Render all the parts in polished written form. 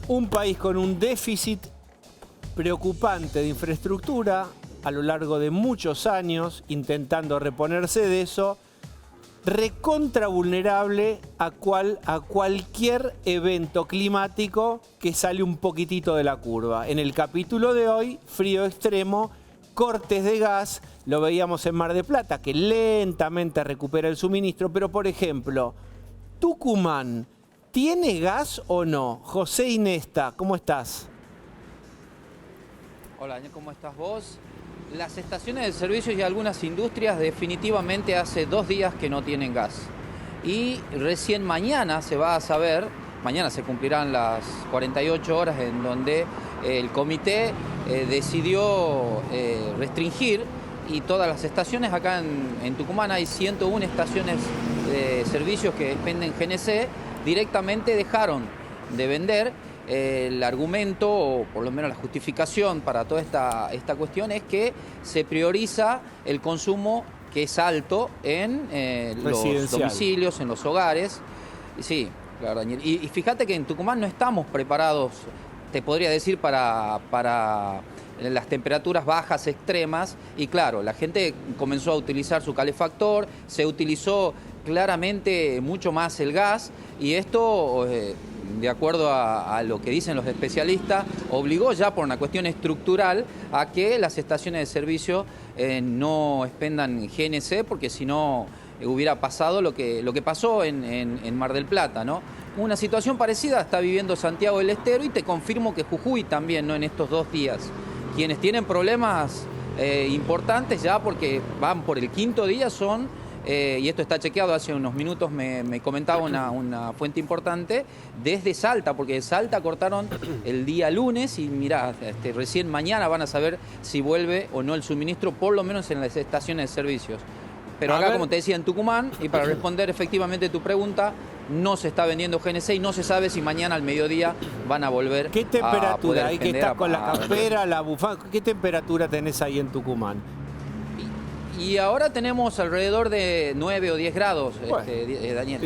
Un país con un déficit preocupante de infraestructura a lo largo de muchos años, intentando reponerse de eso, recontra vulnerable a cualquier evento climático que sale un poquitito de la curva. En el capítulo de hoy, frío extremo, cortes de gas, lo veíamos en Mar del Plata, que lentamente recupera el suministro, pero por ejemplo, Tucumán, ¿tiene gas o no? José Inesta, ¿cómo estás? Hola, ¿cómo estás vos? Las estaciones de servicio y algunas industrias definitivamente hace 2 días que no tienen gas. Y recién mañana se va a saber, mañana se cumplirán las 48 horas en donde el comité decidió restringir, y todas las estaciones acá en Tucumán, hay 101 estaciones de servicios que expenden GNC, directamente dejaron de vender. El argumento, o por lo menos la justificación para toda esta cuestión, es que se prioriza el consumo que es alto en los domicilios, en los hogares. Sí, claro, Daniel. Y fíjate que en Tucumán no estamos preparados, te podría decir, para las temperaturas bajas extremas. Y claro, la gente comenzó a utilizar su calefactor, se utilizó claramente mucho más el gas, y esto, de acuerdo a lo que dicen los especialistas, obligó ya por una cuestión estructural a que las estaciones de servicio no expendan GNC, porque si no hubiera pasado lo que pasó en Mar del Plata, ¿no? Una situación parecida está viviendo Santiago del Estero, y te confirmo que Jujuy también, ¿no? En estos 2 días. Quienes tienen problemas importantes ya, porque van por el 5.º día, son... y esto está chequeado, hace unos minutos me comentaba una fuente importante, desde Salta, porque de Salta cortaron el día lunes, y mirá, recién mañana van a saber si vuelve o no el suministro, por lo menos en las estaciones de servicios. Pero acá, como te decía, en Tucumán, y para responder efectivamente tu pregunta, no se está vendiendo GNC y no se sabe si mañana al mediodía van a volver. ¿Qué temperatura? A poder Ahí que estás con la campera, la bufanda, ¿qué temperatura tenés ahí en Tucumán? Y ahora tenemos alrededor de 9 o 10 grados, bueno, Daniel,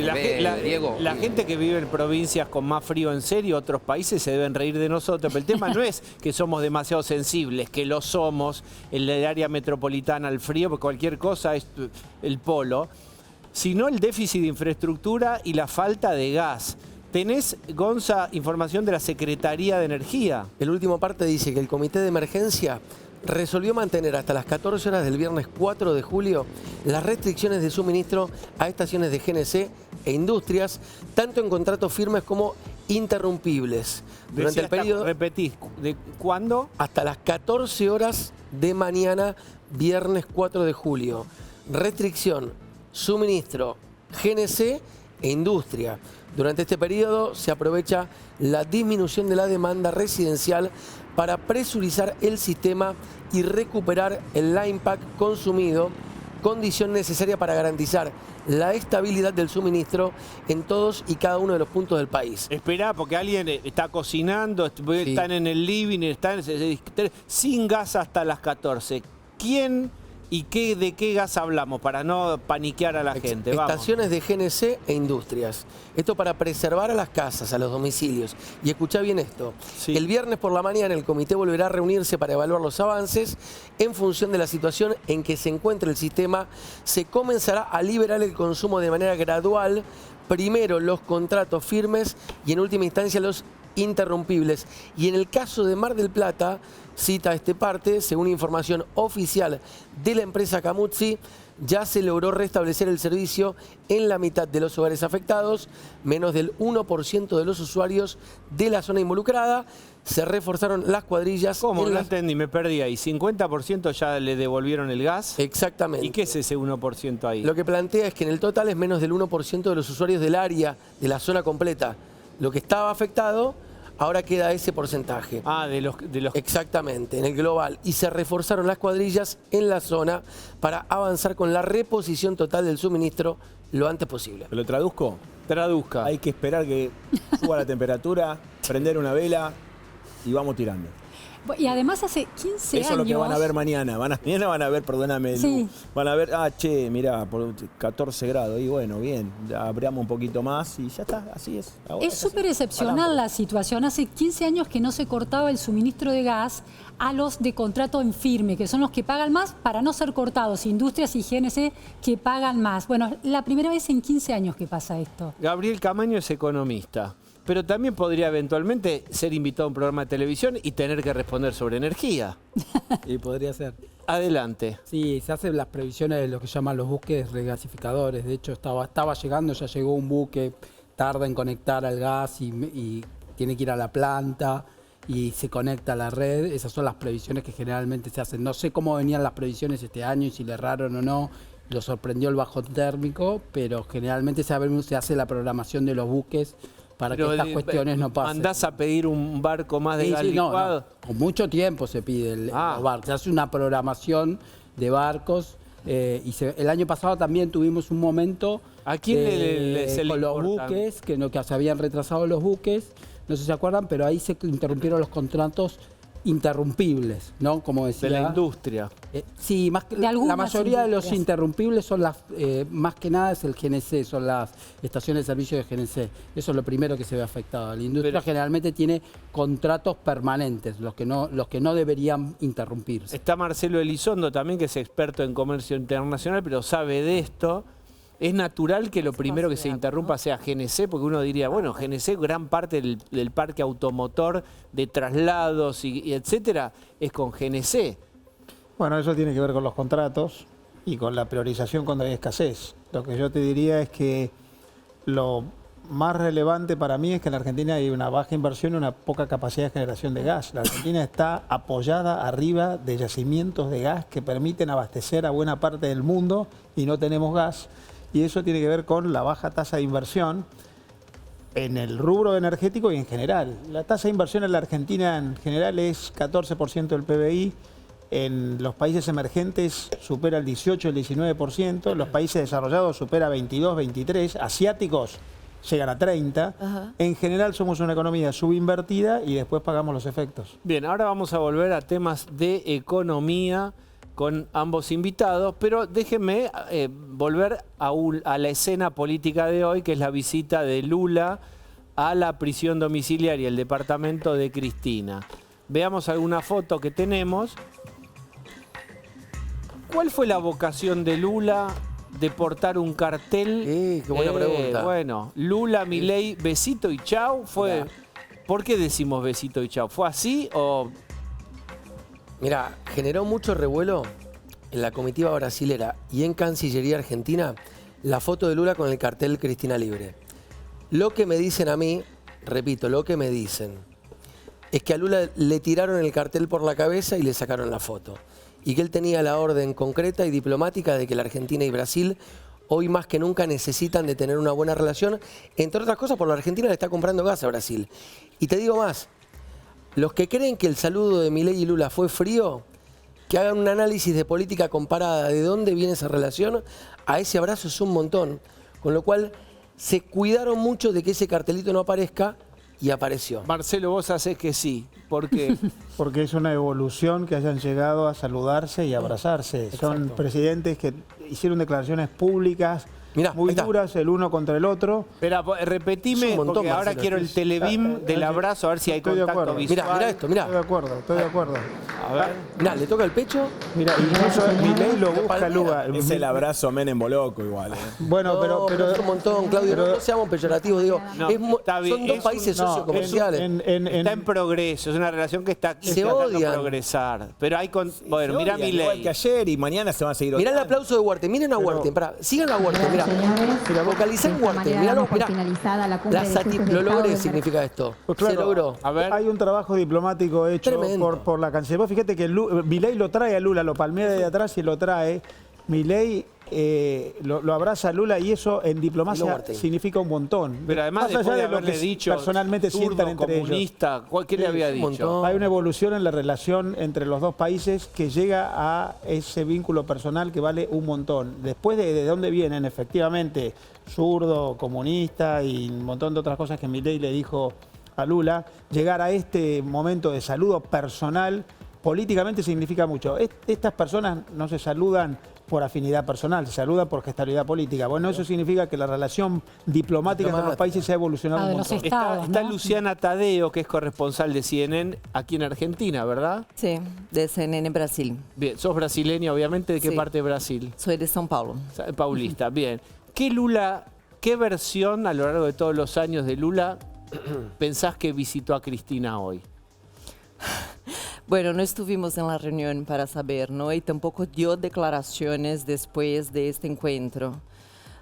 Diego. La gente que vive en provincias con más frío, en serio, otros países se deben reír de nosotros. Pero el tema no es que somos demasiado sensibles, que lo somos en el área metropolitana al frío, porque cualquier cosa es el polo, sino el déficit de infraestructura y la falta de gas. ¿Tenés, Gonza, información de la Secretaría de Energía? El último parte dice que el comité de emergencia resolvió mantener hasta las 14 horas del viernes 4 de julio las restricciones de suministro a estaciones de GNC e industrias, tanto en contratos firmes como interrumpibles. Durante el periodo... Repetís, ¿de cuándo? Hasta las 14 horas de mañana, viernes 4 de julio. Restricción, suministro, GNC e industria. Durante este periodo se aprovecha la disminución de la demanda residencial para presurizar el sistema y recuperar el line pack consumido, condición necesaria para garantizar la estabilidad del suministro en todos y cada uno de los puntos del país. Esperá, porque alguien está cocinando, están en el living, están sin gas hasta las 14. ¿Quién y de qué gas hablamos para no paniquear a la gente? Estaciones de GNC e industrias. Esto para preservar a las casas, a los domicilios. Y escuchá bien esto. Sí. El viernes por la mañana el comité volverá a reunirse para evaluar los avances. En función de la situación en que se encuentre el sistema, se comenzará a liberar el consumo de manera gradual. Primero los contratos firmes y en última instancia los interrumpibles. Y en el caso de Mar del Plata, cita este parte, según información oficial de la empresa Camuzzi, ya se logró restablecer el servicio en la mitad de los hogares afectados, menos del 1% de los usuarios de la zona involucrada. Se reforzaron las cuadrillas. ¿Cómo? No entendí, me perdí ahí. ¿50% ya le devolvieron el gas? Exactamente. ¿Y qué es ese 1% ahí? Lo que plantea es que en el total es menos del 1% de los usuarios del área, de la zona completa. Lo que estaba afectado, ahora queda ese porcentaje. Ah, de los... Exactamente, en el global. Y se reforzaron las cuadrillas en la zona para avanzar con la reposición total del suministro lo antes posible. ¿Lo traduzco? Traduzca. Hay que esperar que suba la temperatura, prender una vela y vamos tirando. Y además hace 15 años... Eso es lo que van a ver mañana. Mañana van a ver, perdóname, Sí. van a ver, mirá, por 14 grados. Y bueno, bien, ya abramos un poquito más y ya está, así es. Ahora Es súper excepcional la situación. Hace 15 años que no se cortaba el suministro de gas a los de contrato en firme, que son los que pagan más para no ser cortados. Industrias y GNC que pagan más. Bueno, la primera vez en 15 años que pasa esto. Gabriel Camaño es economista, pero también podría eventualmente ser invitado a un programa de televisión y tener que responder sobre energía. Y podría ser. Adelante. Sí, se hacen las previsiones de lo que llaman los buques regasificadores. De hecho, estaba llegando, ya llegó un buque, tarda en conectar al gas y tiene que ir a la planta y se conecta a la red. Esas son las previsiones que generalmente se hacen. No sé cómo venían las previsiones este año y si le erraron o no. Lo sorprendió el bajo térmico, pero generalmente se hace la programación de los buques para que estas cuestiones no pasen. ¿Andás a pedir un barco más de gas licuado? No. Con mucho tiempo se pide los barcos. Se hace una programación de barcos. El año pasado también tuvimos un momento ¿A quién se le con los importa? buques, que se habían retrasado los buques, no sé si se acuerdan, pero ahí se interrumpieron los contratos interrumpibles, ¿no? Como decía. De la industria. Sí, más que De la algunas mayoría de los industrias. interrumpibles son más que nada es el GNC, son las estaciones de servicio de GNC. Eso es lo primero que se ve afectado. La industria generalmente tiene contratos permanentes, los que no deberían interrumpirse. Está Marcelo Elizondo también, que es experto en comercio internacional, pero sabe de esto. Es natural que lo primero que se interrumpa sea GNC, porque uno diría, bueno, GNC, gran parte del parque automotor de traslados y etcétera, es con GNC. Bueno, eso tiene que ver con los contratos y con la priorización cuando hay escasez. Lo que yo te diría es que lo más relevante para mí es que en la Argentina hay una baja inversión y una poca capacidad de generación de gas. La Argentina está apoyada arriba de yacimientos de gas que permiten abastecer a buena parte del mundo y no tenemos gas. Y eso tiene que ver con la baja tasa de inversión en el rubro energético y en general. La tasa de inversión en la Argentina en general es 14% del PBI. En los países emergentes supera el 18, el 19%. Los países desarrollados supera 22, 23. Asiáticos llegan a 30. Ajá. En general somos una economía subinvertida y después pagamos los efectos. Bien, ahora vamos a volver a temas de economía con ambos invitados, pero déjenme volver a la escena política de hoy, que es la visita de Lula a la prisión domiciliaria, el departamento de Cristina. Veamos alguna foto que tenemos. ¿Cuál fue la vocación de Lula de portar un cartel? Qué buena pregunta. Bueno, Lula, Milei, besito y chau. ¿Por qué decimos besito y chau? ¿Fue así o...? Mirá, generó mucho revuelo en la comitiva brasilera y en Cancillería Argentina la foto de Lula con el cartel Cristina Libre. Lo que me dicen a mí, repito, lo que me dicen, es que a Lula le tiraron el cartel por la cabeza y le sacaron la foto. Y que él tenía la orden concreta y diplomática de que la Argentina y Brasil hoy más que nunca necesitan de tener una buena relación, entre otras cosas porque la Argentina le está comprando gas a Brasil. Y te digo más, los que creen que el saludo de Milei y Lula fue frío, que hagan un análisis de política comparada de dónde viene esa relación, a ese abrazo es un montón. Con lo cual, se cuidaron mucho de que ese cartelito no aparezca y apareció. Marcelo, vos haces que sí. ¿Por qué? Porque es una evolución que hayan llegado a saludarse y abrazarse. Son Exacto. presidentes que hicieron declaraciones públicas Mirá, muy ahí está. duras el uno contra el otro. Espera, repetime, Es un montón, porque ahora Marcelo, quiero el telebim del abrazo, a ver si hay Estoy de contacto acuerdo. visual. Mirá esto, mirá. Estoy de acuerdo, estoy de acuerdo. A ver. Mirá, le toca el pecho. Mira, incluso Milei lo busca Palmera. Lula. Es el abrazo Menem Boloco igual. Bueno, No, pero es un montón, Claudio, no seamos peyorativos, digo. No, está bien, son dos es países no, sociocomerciales. Está en progreso, es una relación que está Se tratando de odian. progresar. Pero hay bueno, mirá mi Igual que ley. ayer y mañana se van a seguir Mirá el odiando. aplauso de Huarte, miren a Huarte, pará, sigan a Huarte, mirá. Mira, vocalizá en Huarte, mirá, lo logré significa esto. Pues claro, Se logró. A ver. hay un trabajo diplomático hecho Tremendo. por la Cancillería. Vos fíjate que Milei lo trae a Lula, lo palmea de atrás y lo trae. Milei lo abraza a Lula y eso en Y lo diplomacia muerte. signica un montón. Pero además Más después allá de de lo haberle que dicho personalmente zurdo, sientan entre ellos. comunista, ¿qué le había un dicho? montón. Hay una evolución en la relación entre los dos países que llega a ese vínculo personal que vale un montón. Después de dónde vienen, efectivamente, zurdo, comunista y un montón de otras cosas que Milei le dijo a Lula, llegar a este momento de saludo personal, políticamente significa mucho. Estas personas no se saludan por afinidad personal, se saludan por gestabilidad política. Bueno, eso significa que la relación diplomática entre los países se ha evolucionado un de los montón. estados, Está ¿no? Luciana Tadeo, que es corresponsal de CNN aquí en Argentina, ¿verdad? Sí, de CNN Brasil. Bien, sos brasileña, obviamente. ¿De qué Sí. parte de Brasil? Soy de São Paulo. Paulista, bien. ¿Qué versión a lo largo de todos los años de Lula pensás que visitó a Cristina hoy? Bueno, no estuvimos en la reunión para saber, ¿no? Y tampoco dio declaraciones después de este encuentro.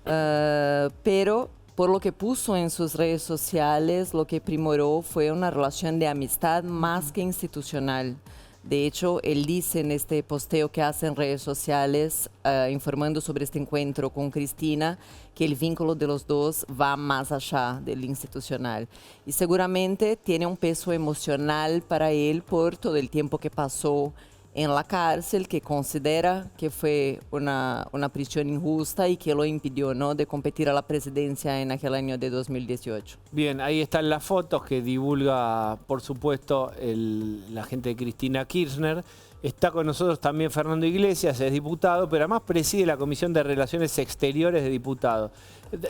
Pero por lo que puso en sus redes sociales, lo que primoró fue una relación de amistad más que institucional. De hecho, él dice en este posteo que hace en redes sociales, informando sobre este encuentro con Cristina, que el vínculo de los dos va más allá del institucional. Y seguramente tiene un peso emocional para él por todo el tiempo que pasó en la cárcel, que considera que fue una prisión injusta y que lo impidió, ¿no?, de competir a la presidencia en aquel año de 2018. Bien, ahí están las fotos que divulga, por supuesto, la gente de Cristina Kirchner. Está con nosotros también Fernando Iglesias, es diputado, pero además preside la Comisión de Relaciones Exteriores de Diputados.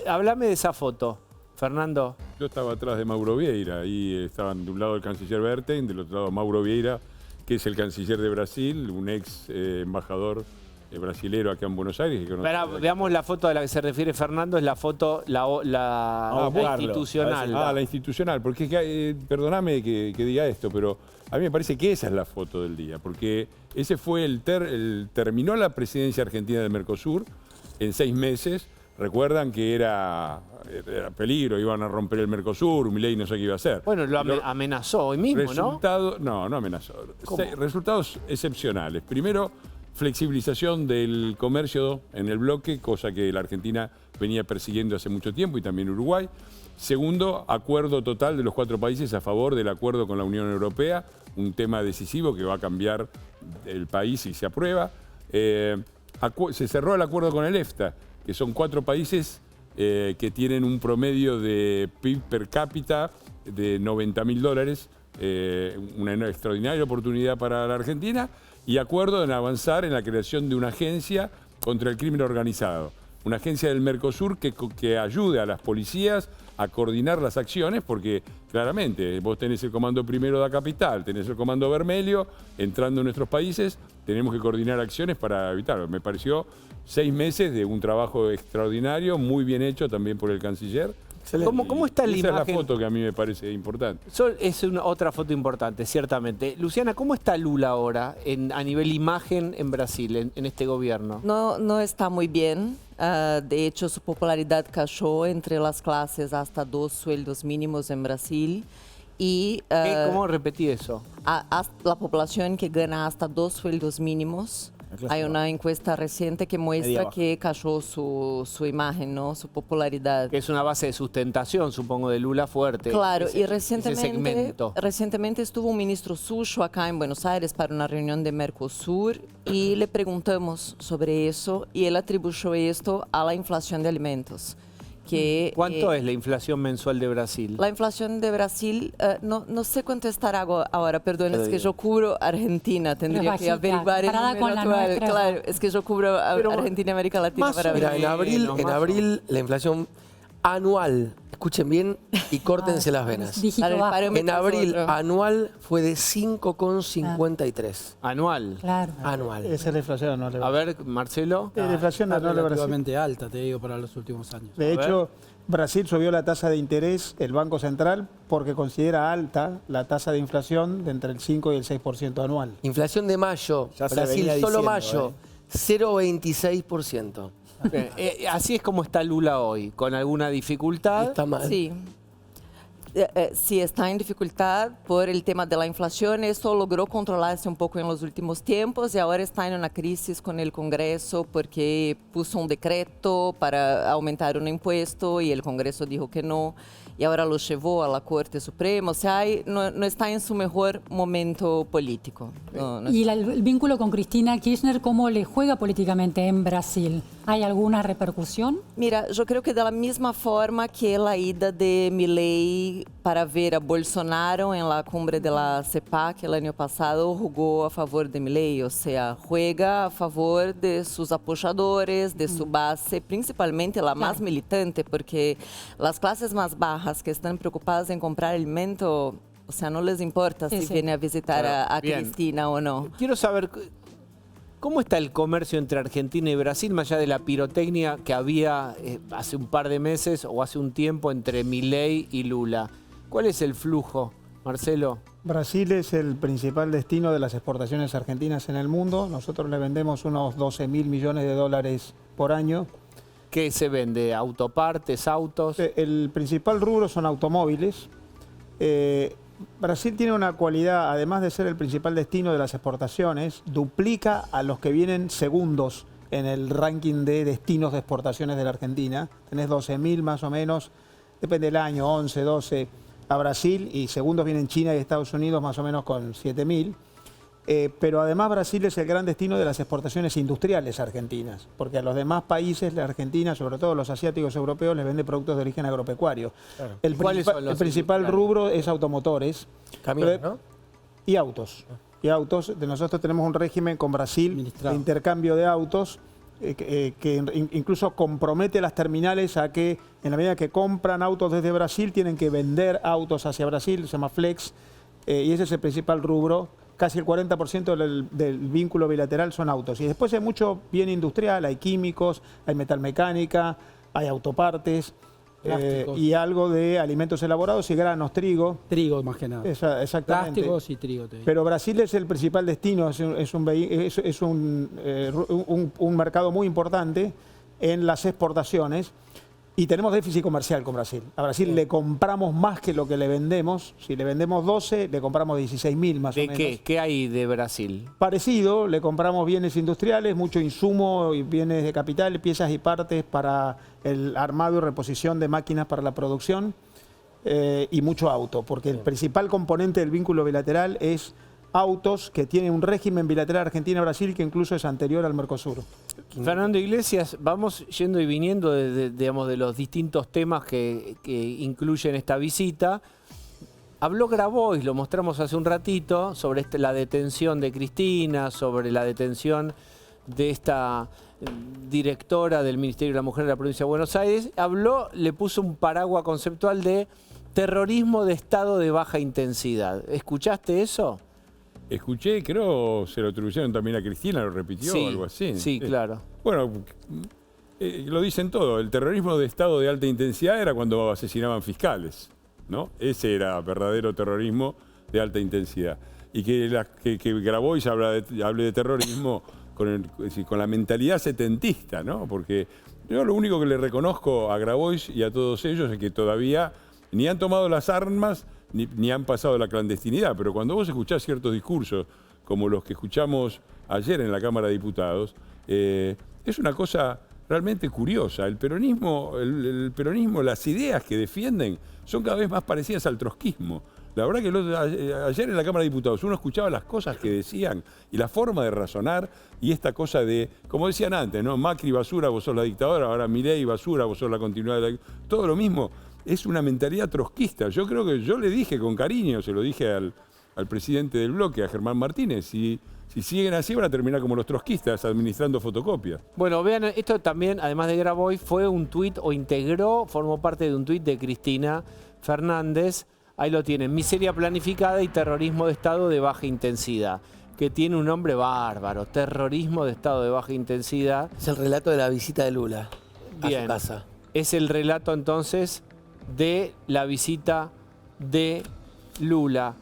Háblame de esa foto, Fernando. Yo estaba atrás de Mauro Vieira, ahí estaban de un lado el canciller Berten, del otro lado Mauro Vieira, que es el canciller de Brasil, un ex embajador brasilero acá en Buenos Aires. Veamos la foto a la que se refiere Fernando, es la foto, la institucional. La institucional, porque es que, perdóname que diga esto, pero a mí me parece que esa es la foto del día, porque ese fue terminó la presidencia argentina del Mercosur en 6 meses. Recuerdan que era peligro, iban a romper el Mercosur, Milei no sé qué iba a hacer. Bueno, lo amenazó hoy mismo, ¿no? No amenazó. Resultados excepcionales. Primero, flexibilización del comercio en el bloque, cosa que la Argentina venía persiguiendo hace mucho tiempo y también Uruguay. Segundo, acuerdo total de los 4 países a favor del acuerdo con la Unión Europea, un tema decisivo que va a cambiar el país si se aprueba. Se cerró el acuerdo con el EFTA, que son 4 países que tienen un promedio de PIB per cápita de $90.000, una extraordinaria oportunidad para la Argentina, y acuerdo en avanzar en la creación de una agencia contra el crimen organizado, una agencia del Mercosur que ayude a las policías a coordinar las acciones, porque claramente vos tenés el Comando Primero de la Capital, tenés el Comando Vermelho, entrando en nuestros países, tenemos que coordinar acciones para evitarlo. Me pareció 6 meses de un trabajo extraordinario, muy bien hecho también por el canciller. ¿Cómo está la imagen? Esa es la foto que a mí me parece importante. Es otra foto importante, ciertamente. Luciana, ¿cómo está Lula ahora a nivel imagen en Brasil, en este gobierno? No está muy bien. De hecho, su popularidad cayó entre las clases hasta 2 sueldos mínimos en Brasil. Y, ¿Cómo repetí eso? La población que gana hasta 2 sueldos mínimos. Hay una encuesta reciente que muestra que cayó su imagen, ¿no?, su popularidad. Que es una base de sustentación, supongo, de Lula fuerte. Claro, y ese segmento. recientemente estuvo un ministro suyo acá en Buenos Aires para una reunión de Mercosur y le preguntamos sobre eso y él atribuyó esto a la inflación de alimentos. ¿Cuánto es la inflación mensual de Brasil? La inflación de Brasil, no sé cuánto estará ahora, perdón, es que yo cubro Argentina, tendría que averiguar el número actual. Claro, es que yo cubro Argentina y América Latina para ver. Mira, en abril la inflación anual, escuchen bien y córtense las venas. En abril anual fue de 5,53. ¿Anual? Claro. Anual. Esa es la inflación anual. A ver, Marcelo. La inflación anual de Brasil. Relativamente alta, te digo, para los últimos años. De hecho, Brasil subió la tasa de interés, el Banco Central, porque considera alta la tasa de inflación de entre el 5 y el 6% anual. Inflación de mayo, Ya se Brasil venía solo diciendo, mayo, 0,26%. Así es como está Lula hoy, con alguna dificultad. Está mal. Sí. Sí, está en dificultad por el tema de la inflación. Esto logró controlarse un poco en los últimos tiempos y ahora está en una crisis con el Congreso porque puso un decreto para aumentar un impuesto y el Congreso dijo que no. y ahora lo llevó a la Corte Suprema. O sea, no está en su mejor momento político. ¿Y el vínculo con Cristina Kirchner cómo le juega políticamente en Brasil? ¿Hay alguna repercusión? Mira, yo creo que de la misma forma que la ida de Milei para ver a Bolsonaro en la cumbre de la CEPAC el año pasado jugó a favor de Milei, o sea, juega a favor de sus apoyadores, de su base, principalmente la más militante, porque las clases más bajas que están preocupadas en comprar alimento, o sea, no les importa si viene a visitar a Cristina o no. Quiero saber, ¿cómo está el comercio entre Argentina y Brasil, más allá de la pirotecnia que había hace un par de meses o hace un tiempo entre Milei y Lula? ¿Cuál es el flujo, Marcelo? Brasil es el principal destino de las exportaciones argentinas en el mundo. Nosotros le vendemos unos 12.000 millones de dólares por año. ¿Qué se vende? ¿Autopartes, autos? El principal rubro son automóviles. Brasil tiene una cualidad, además de ser el principal destino de las exportaciones, duplica a los que vienen segundos en el ranking de destinos de exportaciones de la Argentina. Tenés 12.000 más o menos, depende del año, 11, 12 a Brasil, y segundos vienen China y Estados Unidos más o menos con 7.000. Pero además Brasil es el gran destino de las exportaciones industriales argentinas, porque a los demás países, la Argentina, sobre todo los asiáticos europeos, les vende productos de origen agropecuario. Claro. El principal rubro es automotores. Camiones, ¿no? Y autos. Y autos. Nosotros tenemos un régimen con Brasil de intercambio de autos que incluso compromete a las terminales a que en la medida que compran autos desde Brasil tienen que vender autos hacia Brasil, se llama Flex, y ese es el principal rubro. Casi el 40% del vínculo bilateral son autos. Y después hay mucho bien industrial, hay químicos, hay metalmecánica, hay autopartes, y algo de alimentos elaborados y granos, trigo. Trigo, más que nada. Exactamente. Plásticos y trigo. Pero Brasil es el principal destino, es un mercado muy importante en las exportaciones. Y tenemos déficit comercial con Brasil. A Brasil le compramos más que lo que le vendemos. Si le vendemos 12, le compramos 16.000 más o menos. ¿De qué? ¿Qué hay de Brasil? Parecido, le compramos bienes industriales, mucho insumo y bienes de capital, piezas y partes para el armado y reposición de máquinas para la producción, y mucho auto, porque el principal componente del vínculo bilateral es autos, que tiene un régimen bilateral Argentina-Brasil que incluso es anterior al Mercosur. Fernando Iglesias, vamos yendo y viniendo de los distintos temas que incluyen esta visita. Habló Grabois, lo mostramos hace un ratito, sobre la detención de Cristina, sobre la detención de esta directora del Ministerio de la Mujer de la Provincia de Buenos Aires. Habló, le puso un paraguas conceptual de terrorismo de estado de baja intensidad. ¿Escuchaste eso? Escuché, creo, se lo atribuyeron también a Cristina, lo repitió o algo así. Sí, claro. Bueno, lo dicen todo. El terrorismo de estado de alta intensidad era cuando asesinaban fiscales, ¿no? Ese era verdadero terrorismo de alta intensidad. Y que Grabois hable de terrorismo con la mentalidad setentista, ¿no? Porque yo lo único que le reconozco a Grabois y a todos ellos es que todavía ni han tomado las armas ni han pasado la clandestinidad, pero cuando vos escuchás ciertos discursos, como los que escuchamos ayer en la Cámara de Diputados, es una cosa realmente curiosa. El peronismo, las ideas que defienden son cada vez más parecidas al trotskismo. La verdad que ayer en la Cámara de Diputados uno escuchaba las cosas que decían y la forma de razonar y esta cosa de, como decían antes, ¿no? Macri basura, vos sos la dictadora, ahora Milei basura, vos sos la continuidad de la... Todo lo mismo. Es una mentalidad trotskista. Yo creo que yo le dije con cariño, se lo dije al presidente del bloque, a Germán Martínez, si siguen así van a terminar como los trotskistas, administrando fotocopias. Bueno, vean, esto también, además de Grabois, fue un tuit formó parte de un tuit de Cristina Fernández. Ahí lo tienen, miseria planificada y terrorismo de estado de baja intensidad, que tiene un nombre bárbaro, terrorismo de estado de baja intensidad. Es el relato de la visita de Lula a su casa. Es el relato entonces de la visita de Lula.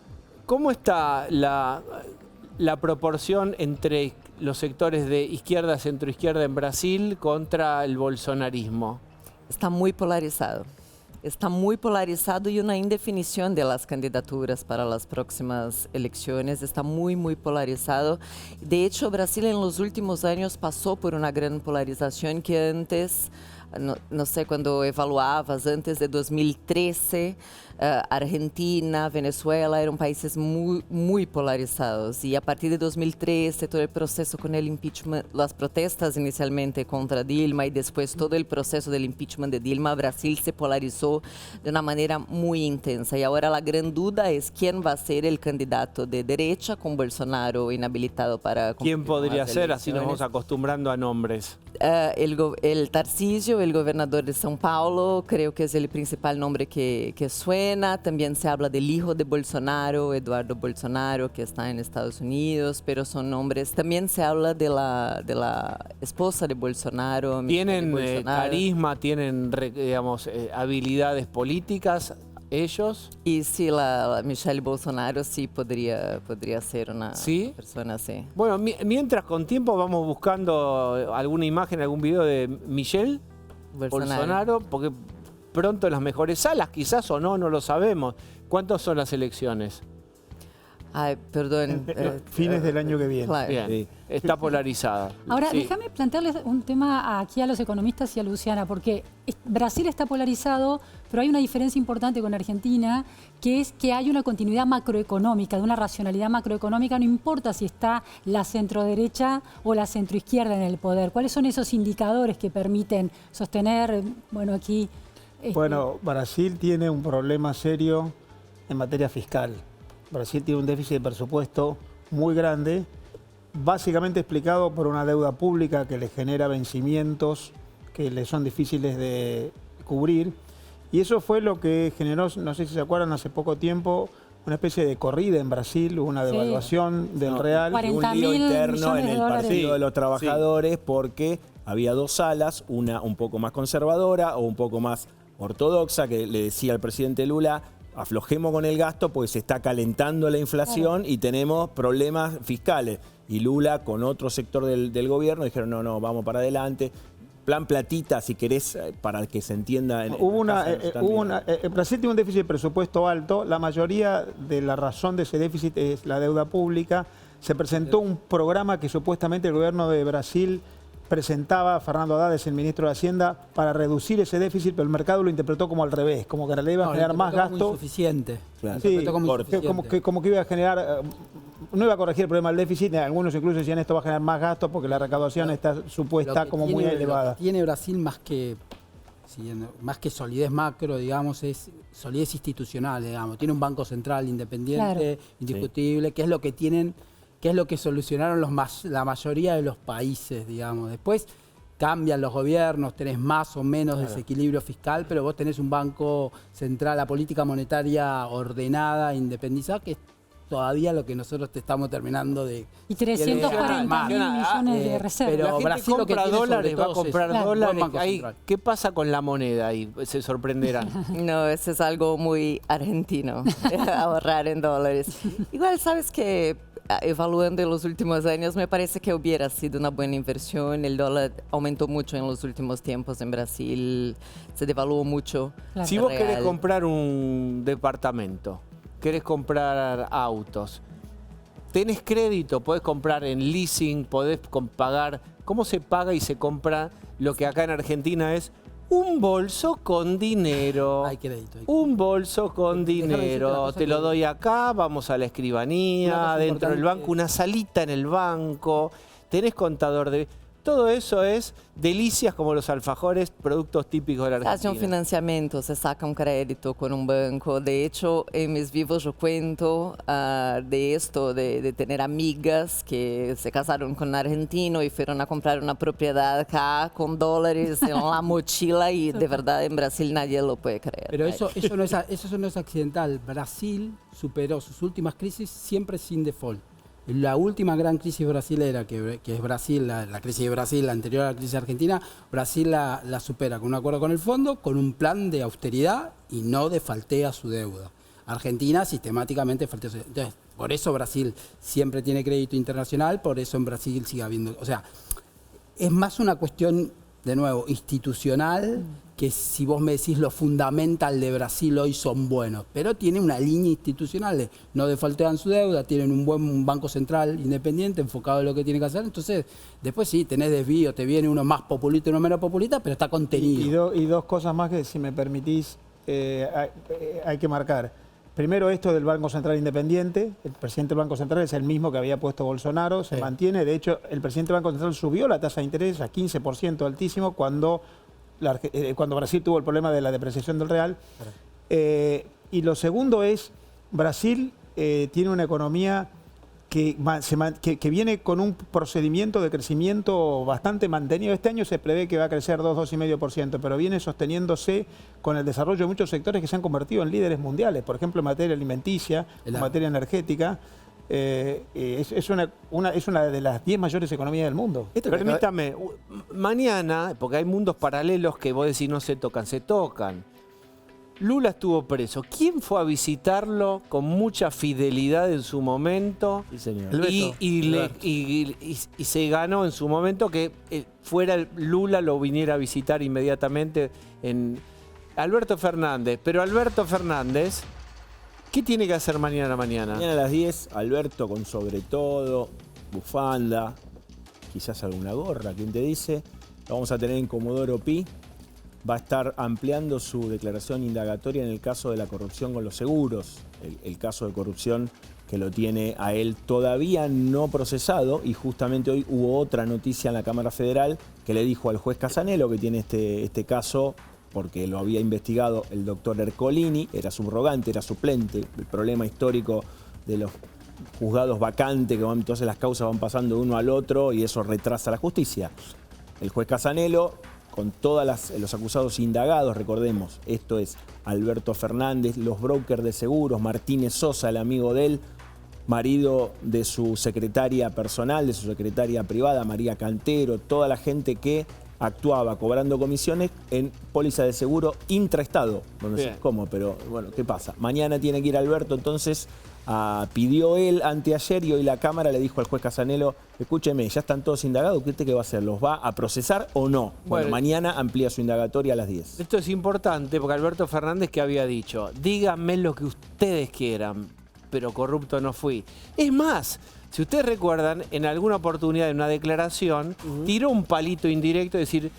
¿Cómo está la proporción entre los sectores de izquierda, centroizquierda en Brasil contra el bolsonarismo? Está muy polarizado. Está muy polarizado y una indefinición de las candidaturas para las próximas elecciones. Está muy, muy polarizado. De hecho, Brasil en los últimos años pasó por una gran polarización que antes no sé, cuando evaluabas antes de 2013, Argentina, Venezuela eran países muy polarizados. Y a partir de 2013, todo el proceso con el impeachment, las protestas inicialmente contra Dilma y después todo el proceso del impeachment de Dilma, Brasil se polarizó de una manera muy intensa. Y ahora la gran duda es quién va a ser el candidato de derecha con Bolsonaro inhabilitado para... ¿Quién podría ser? Así nos vamos acostumbrando a nombres. El Tarcísio, el gobernador de São Paulo, creo que es el principal nombre que suena. También se habla del hijo de Bolsonaro, Eduardo Bolsonaro, que está en Estados Unidos, pero son nombres. También se habla de la esposa de Bolsonaro. ¿Tienen carisma, tienen, digamos, habilidades políticas ellos? Y sí, la Michelle Bolsonaro sí podría ser una persona así. Bueno, mientras con tiempo vamos buscando alguna imagen, algún video de Michelle Bolsonaro, porque pronto en las mejores salas, quizás o no, no lo sabemos. ¿Cuántas son las elecciones? Ay, perdón. Fines del año que viene. Claro. Bien, Sí. está polarizada. Ahora, Sí. déjame plantearles un tema aquí a los economistas y a Luciana, porque Brasil está polarizado, pero hay una diferencia importante con Argentina, que es que hay una continuidad macroeconómica, de una racionalidad macroeconómica, no importa si está la centroderecha o la centroizquierda en el poder. ¿Cuáles son esos indicadores que permiten sostener, bueno, aquí... Bueno, Brasil tiene un problema serio en materia fiscal. Brasil tiene un déficit de presupuesto muy grande, básicamente explicado por una deuda pública que le genera vencimientos que le son difíciles de cubrir. Y eso fue lo que generó, no sé si se acuerdan, hace poco tiempo, una especie de corrida en Brasil, una devaluación del real. 40.000 Un lío interno en millones el de dólares. Partido de los Trabajadores porque había dos alas, una un poco más conservadora o un poco más ortodoxa, que le decía al presidente Lula: aflojemos con el gasto porque se está calentando la inflación y tenemos problemas fiscales. Y Lula con otro sector del gobierno dijeron: no, vamos para adelante. Plan platita, si querés, para que se entienda. Brasil tiene un déficit de presupuesto alto. La mayoría de la razón de ese déficit es la deuda pública. Se presentó un programa que supuestamente el gobierno de Brasil presentaba, Fernando Haddad es el ministro de Hacienda, para reducir ese déficit, pero el mercado lo interpretó como al revés, como que le iba a generar más gasto. Insuficiente. Claro. Sí, Como como que iba a generar, no iba a corregir el problema del déficit, algunos incluso decían esto va a generar más gastos porque la recaudación está supuesta como muy elevada. Lo que tiene Brasil más que solidez macro, digamos, es solidez institucional, digamos. Tiene un banco central independiente, indiscutible, que es lo que tienen, que es lo que solucionaron la mayoría de los países, digamos. Después cambian los gobiernos, tenés más o menos desequilibrio fiscal, pero vos tenés un banco central, la política monetaria ordenada, independizada, que es todavía lo que nosotros te estamos terminando de... Y 340.000 millones de reservas. Pero la gente Brasil lo que compra tiene sobre dólares, va a todo comprar es dólares. Banco Ahí, Central. ¿qué pasa con la moneda ahí? Se sorprenderán. No, eso es algo muy argentino, ahorrar en dólares. Igual, sabes que evaluando en los últimos años, me parece que hubiera sido una buena inversión. El dólar aumentó mucho en los últimos tiempos en Brasil, se devaluó mucho. Claro. Si vos querés comprar un departamento, querés comprar autos, tenés crédito, podés comprar en leasing, podés pagar. ¿Cómo se paga y se compra lo que acá en Argentina es un bolso con dinero? Hay crédito. Un bolso con Déjame decirte una dinero. cosa Te lo que- doy acá, vamos a la Una escribanía, cosa dentro del importante- banco, una salita en el banco, tenés contador de... Todo eso es delicias como los alfajores, productos típicos de la Se hace un Argentina. financiamiento, se saca un crédito con un banco. De hecho, en mis vivos yo cuento de esto, de tener amigas que se casaron con un argentino y fueron a comprar una propiedad acá con dólares en la mochila y de verdad en Brasil nadie lo puede creer. Pero eso no es accidental. Brasil superó sus últimas crisis siempre sin default. La última gran crisis brasilera, que es Brasil, la crisis de Brasil, la anterior a la crisis argentina, Brasil la supera con un acuerdo con el fondo, con un plan de austeridad y no defaltea su deuda. Argentina sistemáticamente faltea su deuda. Entonces, por eso Brasil siempre tiene crédito internacional, por eso en Brasil sigue habiendo... O sea, es más una cuestión, de nuevo, institucional que si vos me decís lo fundamental de Brasil hoy son buenos, pero tiene una línea institucional de no defaultean su deuda, tienen un buen banco central independiente enfocado en lo que tiene que hacer, entonces después sí, tenés desvío, te viene uno más populista y uno menos populista, pero está contenido. Y dos cosas más que, si me permitís, hay que marcar. Primero, esto del Banco Central Independiente. El presidente del Banco Central es el mismo que había puesto Bolsonaro, se mantiene. De hecho, el presidente del Banco Central subió la tasa de interés a 15%, altísimo, cuando Brasil tuvo el problema de la depreciación del real. Y lo segundo es, Brasil tiene una economía que viene con un procedimiento de crecimiento bastante mantenido. Este año se prevé que va a crecer 2,5%, pero viene sosteniéndose con el desarrollo de muchos sectores que se han convertido en líderes mundiales, por ejemplo en materia alimenticia, en materia energética. Es una de las 10 mayores economías del mundo. Permítame, mañana, porque hay mundos paralelos que vos decís no se tocan, se tocan. Lula estuvo preso. ¿Quién fue a visitarlo con mucha fidelidad en su momento? Sí, señor. Y se ganó en su momento que fuera Lula lo viniera a visitar inmediatamente en Alberto Fernández. Pero Alberto Fernández, ¿qué tiene que hacer mañana? Mañana a las 10, Alberto con sobre todo, bufanda, quizás alguna gorra, ¿quién te dice? Lo vamos a tener en Comodoro Pi. Va a estar ampliando su declaración indagatoria en el caso de la corrupción con los seguros. El caso de corrupción que lo tiene a él todavía no procesado, y justamente hoy hubo otra noticia en la Cámara Federal que le dijo al juez Casanelo, que tiene este caso porque lo había investigado el doctor Ercolini, era subrogante, era suplente, el problema histórico de los juzgados vacantes, que entonces las causas van pasando de uno al otro y eso retrasa la justicia. El juez Casanelo, con todos los acusados indagados, recordemos, esto es Alberto Fernández, los brokers de seguros, Martínez Sosa, el amigo de él, marido de su secretaria personal, de su secretaria privada, María Cantero, toda la gente que actuaba cobrando comisiones en póliza de seguro intraestado. No sé cómo, pero bueno, ¿qué pasa? Mañana tiene que ir Alberto, entonces pidió él anteayer y hoy la Cámara le dijo al juez Casanelo, escúcheme, ya están todos indagados, ¿usted qué va a hacer? ¿Los va a procesar o no? Bueno, mañana amplía su indagatoria a las 10. Esto es importante porque Alberto Fernández, que había dicho, díganme lo que ustedes quieran, pero corrupto no fui. Es más, si ustedes recuerdan, en alguna oportunidad en una declaración, tiró un palito indirecto, es decir,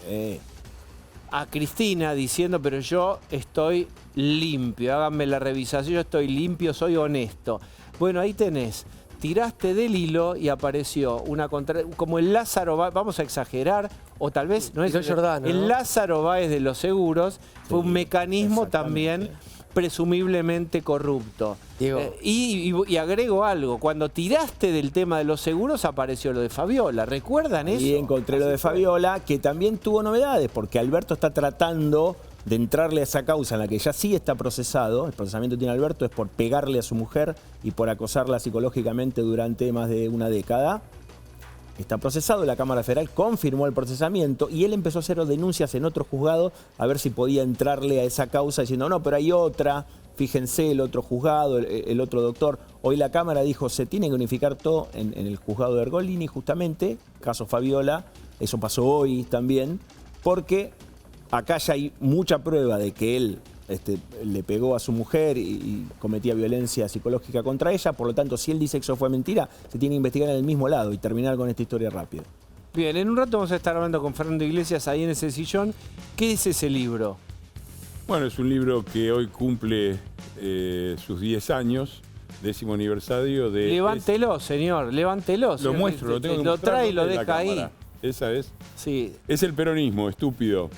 a Cristina diciendo, pero yo estoy limpio, háganme la revisación, yo estoy limpio, soy honesto. Bueno, ahí tenés, tiraste del hilo y apareció una como el Lázaro Báez, vamos a exagerar, o tal vez no es Giordano, el ¿no? Lázaro Báez de los seguros, fue un mecanismo también presumiblemente corrupto. Y agrego algo, cuando tiraste del tema de los seguros apareció lo de Fabiola, ¿recuerdan eso? Y encontré lo de Fabiola, que también tuvo novedades, porque Alberto está tratando de entrarle a esa causa en la que ya sí está procesado. El procesamiento que tiene Alberto es por pegarle a su mujer y por acosarla psicológicamente durante más de una década. Está procesado, la Cámara Federal confirmó el procesamiento y él empezó a hacer denuncias en otro juzgado a ver si podía entrarle a esa causa diciendo, no, pero hay otra, fíjense, el otro juzgado, el otro doctor. Hoy la Cámara dijo, se tiene que unificar todo en el juzgado de Ercolini, justamente, caso Fabiola, eso pasó hoy también, porque acá ya hay mucha prueba de que él le pegó a su mujer y cometía violencia psicológica contra ella, por lo tanto, si él dice que eso fue mentira, se tiene que investigar en el mismo lado y terminar con esta historia rápido. Bien, en un rato vamos a estar hablando con Fernando Iglesias ahí en ese sillón. ¿Qué es ese libro? Bueno, es un libro que hoy cumple sus 10 años, 10º aniversario de... Levántelo, señor, levántelo. Lo muestro, lo tengo que lo mostrar, trae y lo en la deja ahí. cámara. Esa es. Sí. Es el peronismo, estúpido.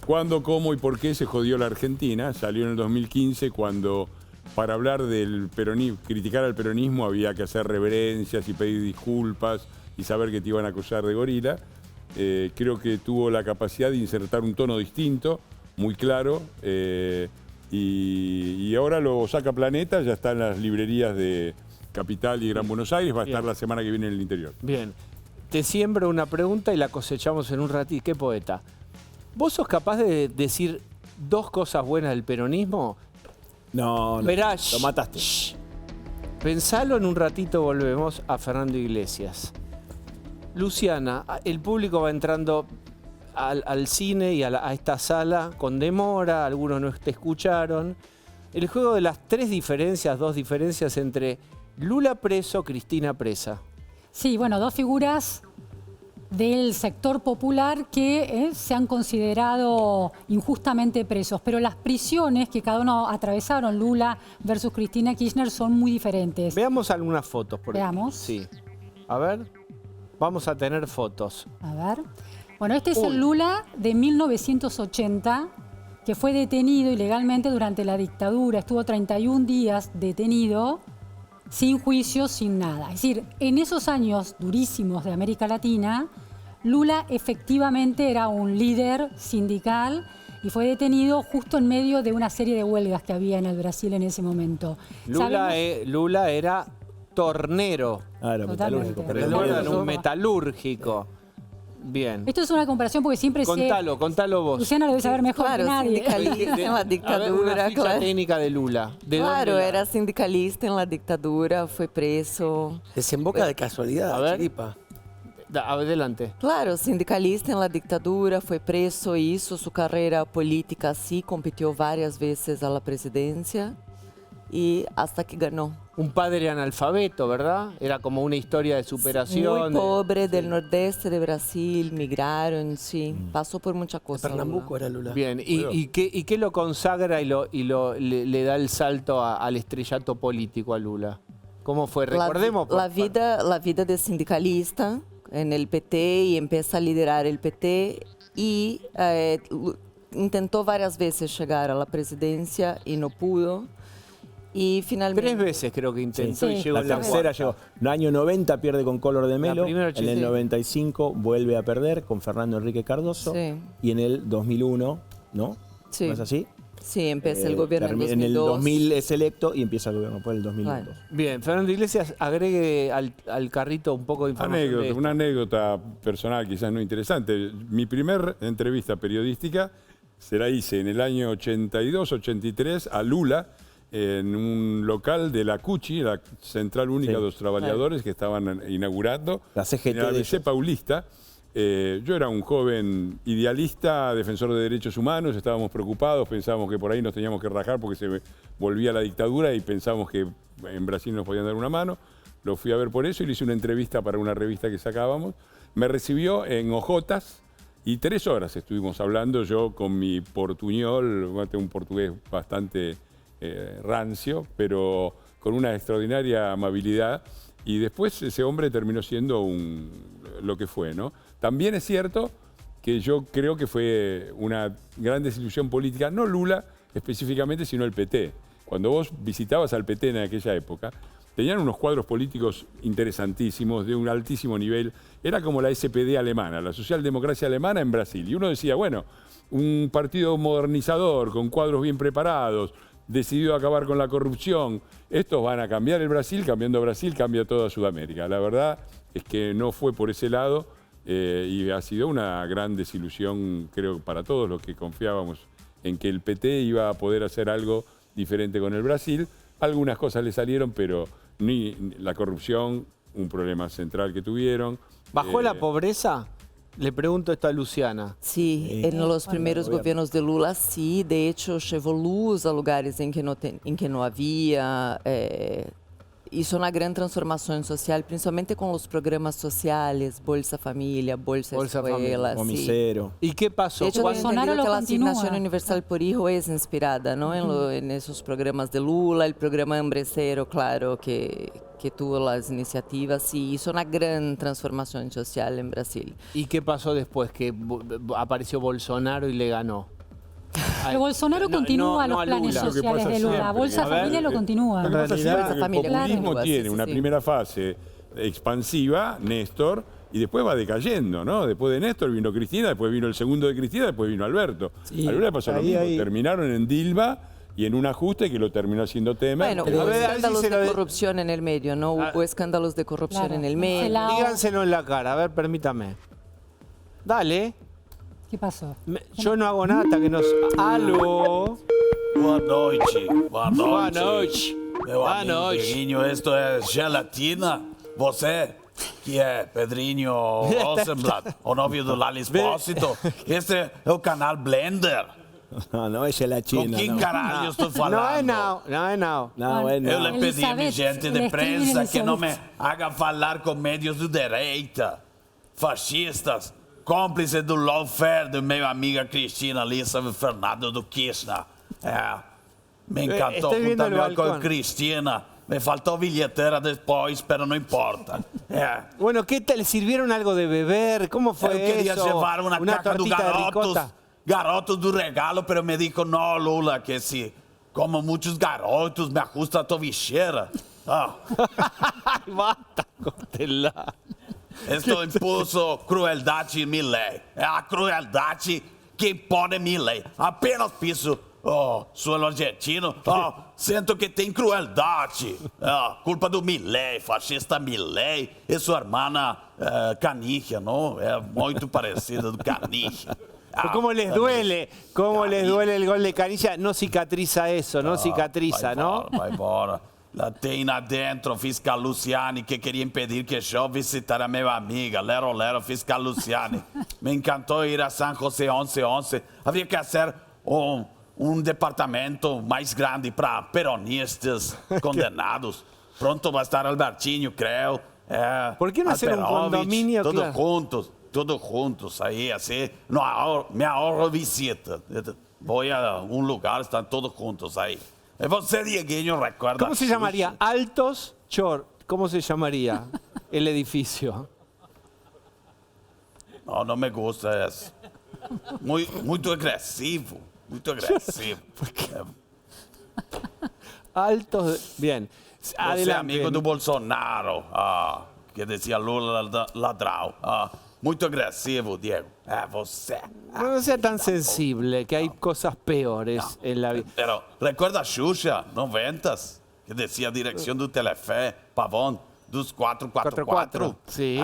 ¿Cuándo, cómo y por qué se jodió la Argentina? Salió en el 2015 cuando para hablar del peronismo, criticar al peronismo había que hacer reverencias y pedir disculpas y saber que te iban a acusar de gorila. Creo que tuvo la capacidad de insertar un tono distinto, muy claro, y ahora lo saca Planeta, ya está en las librerías de Capital y Gran Buenos Aires, va a estar la semana que viene en el interior. Bien, te siembro una pregunta y la cosechamos en un ratito. ¿Qué poeta? ¿Vos sos capaz de decir dos cosas buenas del peronismo? No, Verá, lo mataste. Pensalo, en un ratito volvemos a Fernando Iglesias. Luciana, el público va entrando al cine y a esta sala con demora, algunos no te escucharon. El juego de las dos diferencias entre Lula preso, Cristina presa. Sí, bueno, dos figuras del sector popular que se han considerado injustamente presos, pero las prisiones que cada uno atravesaron, Lula versus Cristina Kirchner, son muy diferentes. Veamos algunas fotos. Veamos. Sí. A ver, vamos a tener fotos. A ver. Bueno, este es el Lula de 1980, que fue detenido ilegalmente durante la dictadura. Estuvo 31 días detenido, sin juicio, sin nada. Es decir, en esos años durísimos de América Latina, Lula efectivamente era un líder sindical y fue detenido justo en medio de una serie de huelgas que había en el Brasil en ese momento. Lula era tornero. Era metalúrgico. Era un metalúrgico. Bien. Esto es una comparación porque siempre Contalo vos. Luciana lo debe saber mejor que nadie. Sindicalista en la dictadura, una ficha técnica de Lula. Claro, era sindicalista en la dictadura, fue preso. Desemboca de casualidad, A ver. Chiripa. Adelante. Claro, sindicalista en la dictadura, fue preso, hizo su carrera política así, compitió varias veces a la presidencia y hasta que ganó. Un padre analfabeto, ¿verdad? Era como una historia de superación. Muy pobre, del nordeste de Brasil, migraron, sí, pasó por muchas cosas. Pernambuco era Lula. Bien, ¿y qué lo consagra y le da el salto al estrellato político a Lula? ¿Cómo fue? Recordemos. La vida de sindicalista en el PT y empieza a liderar el PT y intentó varias veces llegar a la presidencia y no pudo. Y finalmente... 3 veces creo que intentó y llegó La tercera llegó. En el año 90 pierde con Collor de Mello. En el 95 vuelve a perder con Fernando Enrique Cardoso. Sí. Y en el 2001, ¿no? Sí. ¿No es así? Sí, empieza el gobierno en 2002. En el 2000 es electo y empieza el gobierno por el 2002. Claro. Bien, Fernando Iglesias, agregue al carrito un poco de información. de esto. Una anécdota personal, quizás no interesante. Mi primer entrevista periodística se la hice en el año 82-83 a Lula, en un local de la CUCHI, la Central Única de los Trabajadores, que estaban inaugurando, La CGT en la de ABC ellos. Paulista. Yo era un joven idealista, defensor de derechos humanos, estábamos preocupados, pensábamos que por ahí nos teníamos que rajar porque se volvía la dictadura y pensábamos que en Brasil nos podían dar una mano. Lo fui a ver por eso y le hice una entrevista para una revista que sacábamos. Me recibió en Ojotas y 3 horas estuvimos hablando, yo con mi portuñol, tengo un portugués bastante rancio, pero con una extraordinaria amabilidad. Y después ese hombre terminó siendo lo que fue, ¿no? También es cierto que yo creo que fue una gran desilusión política, no Lula específicamente, sino el PT. Cuando vos visitabas al PT en aquella época, tenían unos cuadros políticos interesantísimos, de un altísimo nivel. Era como la SPD alemana, la socialdemocracia alemana en Brasil. Y uno decía, bueno, un partido modernizador, con cuadros bien preparados, decidido acabar con la corrupción. Estos van a cambiar el Brasil, cambiando Brasil, cambia toda Sudamérica. La verdad es que no fue por ese lado y ha sido una gran desilusión, creo, para todos los que confiábamos en que el PT iba a poder hacer algo diferente con el Brasil. Algunas cosas le salieron, pero ni la corrupción, un problema central que tuvieron. ¿Bajó la pobreza? Le pregunto esto a Luciana. Sí, en los primeros gobiernos de Lula, sí. De hecho, llevó luz a lugares en que no había. Hizo una gran transformación social, principalmente con los programas sociales, Bolsa Familia, Bolsa Escuela. Comisero. ¿Y qué pasó? De hecho, Bolsonaro lo que la continúa. asignación universal por hijo es inspirada, ¿no? En esos programas de Lula, el programa Hambrecero, claro, que tuvo las iniciativas y hizo una gran transformación social en Brasil. ¿Y qué pasó después que apareció Bolsonaro y le ganó? Pero Bolsonaro continúa los planes Lula. sociales de Lula. Bolsa Familia lo continúa. En realidad, el Familia, populismo claro. tiene Sí, una sí. primera fase expansiva, Néstor, y después va decayendo, ¿no? Después de Néstor vino Cristina, después vino el segundo de Cristina, después vino Alberto. A Lula pasó lo mismo. Terminaron en Dilma y en un ajuste que lo terminó haciendo Temer. Bueno, Pero hubo a ver, escándalos así se de lo- corrupción en el medio, ¿no? Hubo escándalos de corrupción Claro. en el Se medio. la- Díganselo en la cara, a ver, permítame. Dale. ¿Qué pasó? Yo no hago nada hasta que nos... ¡Aló! Boa noite. Boa noite. Boa noite. Meu Boa amigo noite. Guilherme, esto é gelatina. Você Chi è? Pedrinho Rosenblatt, o novio do Lali Espósito? Este é o canal Blender. No, ella es la china. Com quem no. caralho estou No falando? es now, no es now. No, bueno. Eu le pedi a minha Elizabeth, gente de le escribe prensa que não me Elizabeth. haga falar com médios de direita, fascistas, cúmplices do lawfare de minha amiga Cristina Lissa Fernando do Kirchner. Me encantou estoy viendo el juntar com balcón. Cristina. Me faltou bilheteira depois, pero não importa. Bueno, ¿qué tal? ¿Le sirvieron algo de beber? ¿Cómo fue Eu queria eso? levar uma caja do tortita de garotos, ricota. garotos do regalo, pero me dijo, no, Lula, que se como muitos garotos, me ajusta a tobicheira. Ay, basta, córtela. Estou impuso crueldade em Milei. É a crueldade que impõe Milei. Apenas piso suelo argentino. Sinto que tem crueldade. Culpa do Milei, fascista Milei e sua irmã Canigia, não? É muito parecida do Canigia. ¿Cómo les duele? ¿Cómo les duele el gol de Canilla? No cicatriza eso, no cicatriza, ¿no? Vai embora. Lá tem adentro fiscal Luciani que queria impedir que eu visitara a minha amiga. Lero, lero, fiscal Luciani. Me encantou ir a San José 1111. Havia que fazer um departamento mais grande para peronistas condenados. Pronto vai estar Albertinho, creio. Por que não hacer um condomínio? Todos Claro. juntos. Todos juntos aí, assim. Me ahorro visita. Vou a um lugar, estão todos juntos aí. E você, Dieguinho, recuerda. ¿Cómo se llamaría? Altos Chor. ¿Cómo se llamaría el edificio? Não, não me gusta isso. Muito agressivo. Muito agressivo. Altos. Bien. Você é Adelante. amigo do Bolsonaro, que dizia Lula ladrão. Muito agressivo, Diego. Você. No sea tan sensible, que hay cosas peores en la vida. Pero recuerda a Xuxa, 90s, que dizia a direção do Telefé, Pavão, dos 444. Sim.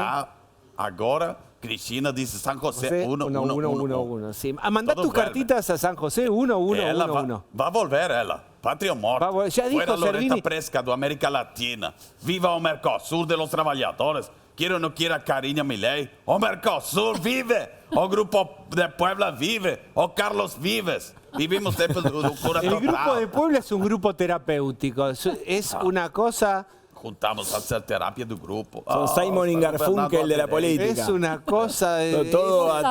Agora, Cristina disse San José 111. Sí. Mandá Todo tus vuelve. cartitas a San José 111. Ela vai volver, ela. Pátria ou morte. Já dijo Fuera Loretta Servini. Presca, do América Latina. Viva o Mercosul de los Trabalhadores. Quiera ou não quiera Carinha Milei. O Mercosul vive. O Grupo de Puebla vive. O Carlos Vives. Vivimos tempo do cura El grupo total. de Puebla es un grupo terapéutico. Es una cosa. Juntamos a hacer terapia do grupo. Son Simon y Garfunkel de la política. Es una cosa de. Todo El